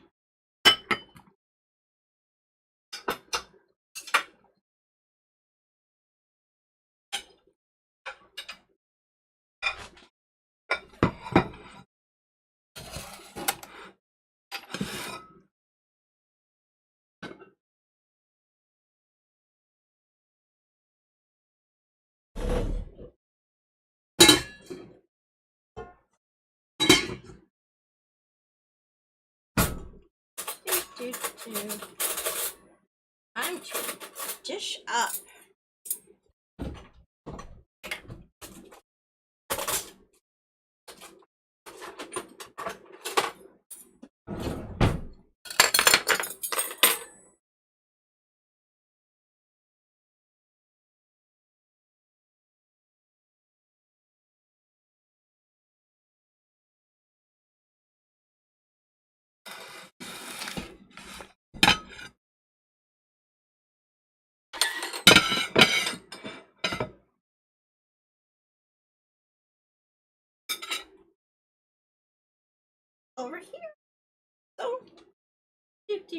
Time to dish up. Over here. So, is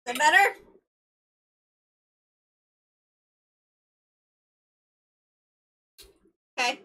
that better? Okay.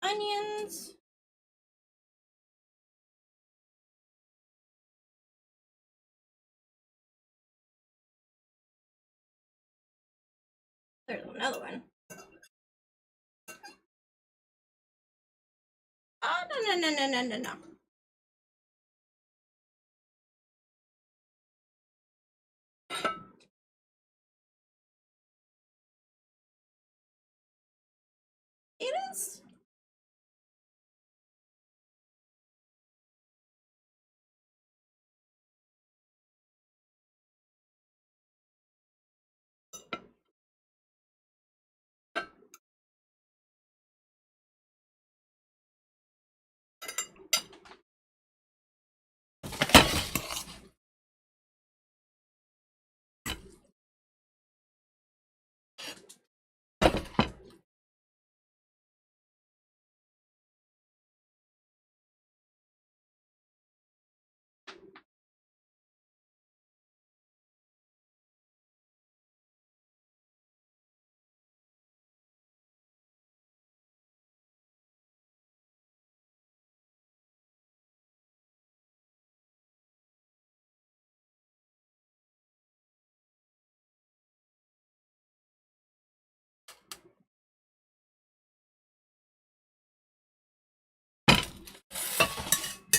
onions. There's another one. Oh, no. It is.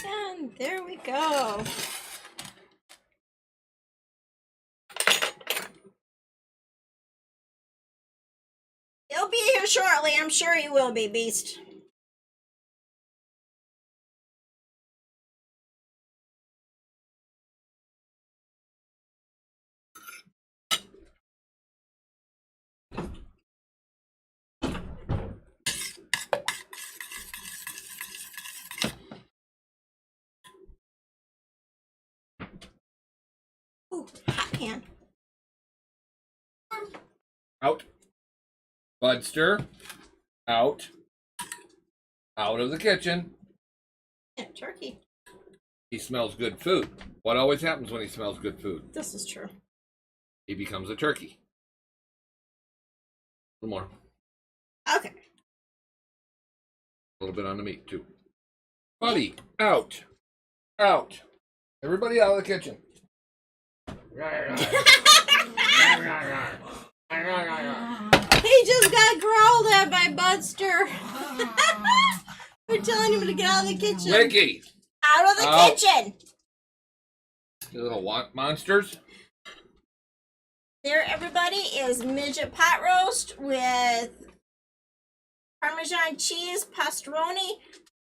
And there we go. He'll be here shortly. I'm sure he will be, Beast. Ooh, hot pan. Out. Budster. Out. Out of the kitchen. Yeah, turkey. He smells good food. What always happens when he smells good food? This is true. He becomes a turkey. A little more. Okay. A little bit on the meat, too. Buddy, out. Out. Everybody out of the kitchen. He just got growled at by Budster. We're telling him to get out of the kitchen. Ricky! Out of the kitchen! You little monsters. There, everybody, is Midget Pot Roast with Parmesan Cheese, Roni,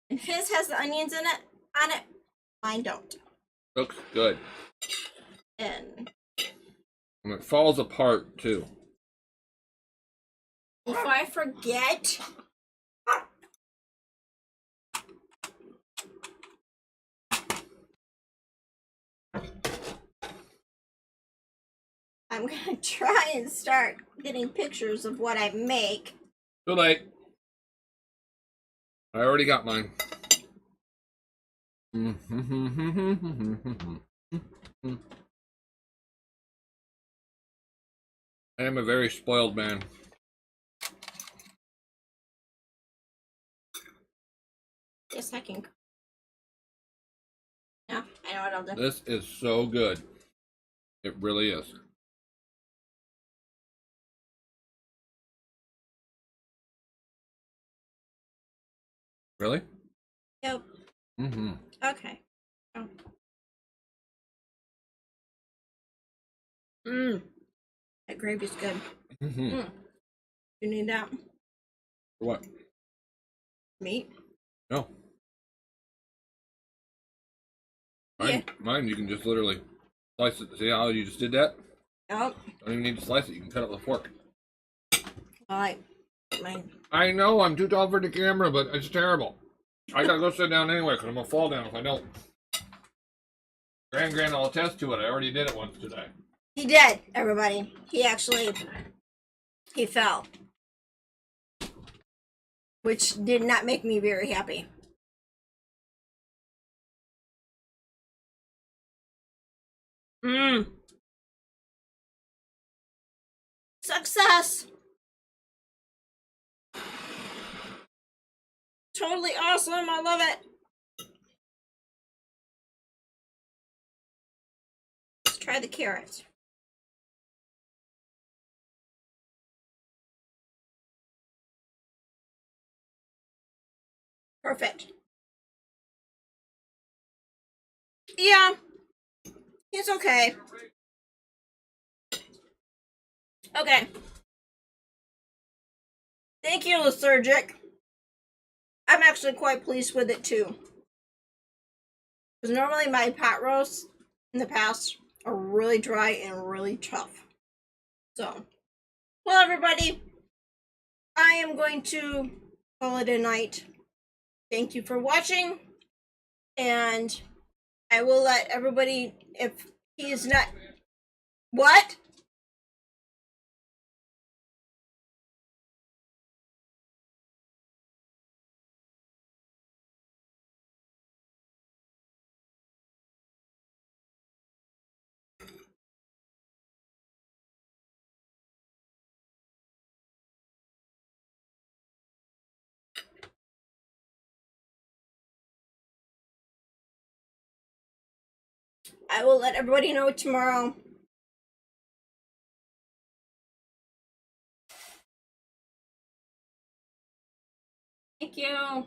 and his has the onions in it. On it, mine don't. Looks good. And it falls apart, too. before I forget, I'm going to try and start getting pictures of what I make. Too late. I already got mine. I am a very spoiled man. Yes, I can. Yeah, I know what I'll do. This is so good. It really is. Really? Yep. Mm-hmm. Okay. Oh. Mmm. That gravy's good. Mm-hmm. Mm. You need that? For what? Meat? No. Yeah. Mine, you can just literally slice it. See how you just did that? Yep. Don't even need to slice it. You can cut it with a fork. Alright. Mine. I know I'm too tall for the camera, but it's terrible. I gotta go sit down anyway because I'm gonna fall down if I don't. Grand will attest to it. I already did it once today. He did, everybody. He fell. Which did not make me very happy. Mmm. Success! totally awesome. I love it. Let's try the carrots. Perfect. Yeah, it's okay. Okay. Thank you, Lethargic. I'm actually quite pleased with it too. Because normally my pot roasts in the past are really dry and really tough. So, well, everybody, I am going to call it a night. Thank you for watching. And I will let everybody, if he is not. What? I will let everybody know tomorrow. Thank you.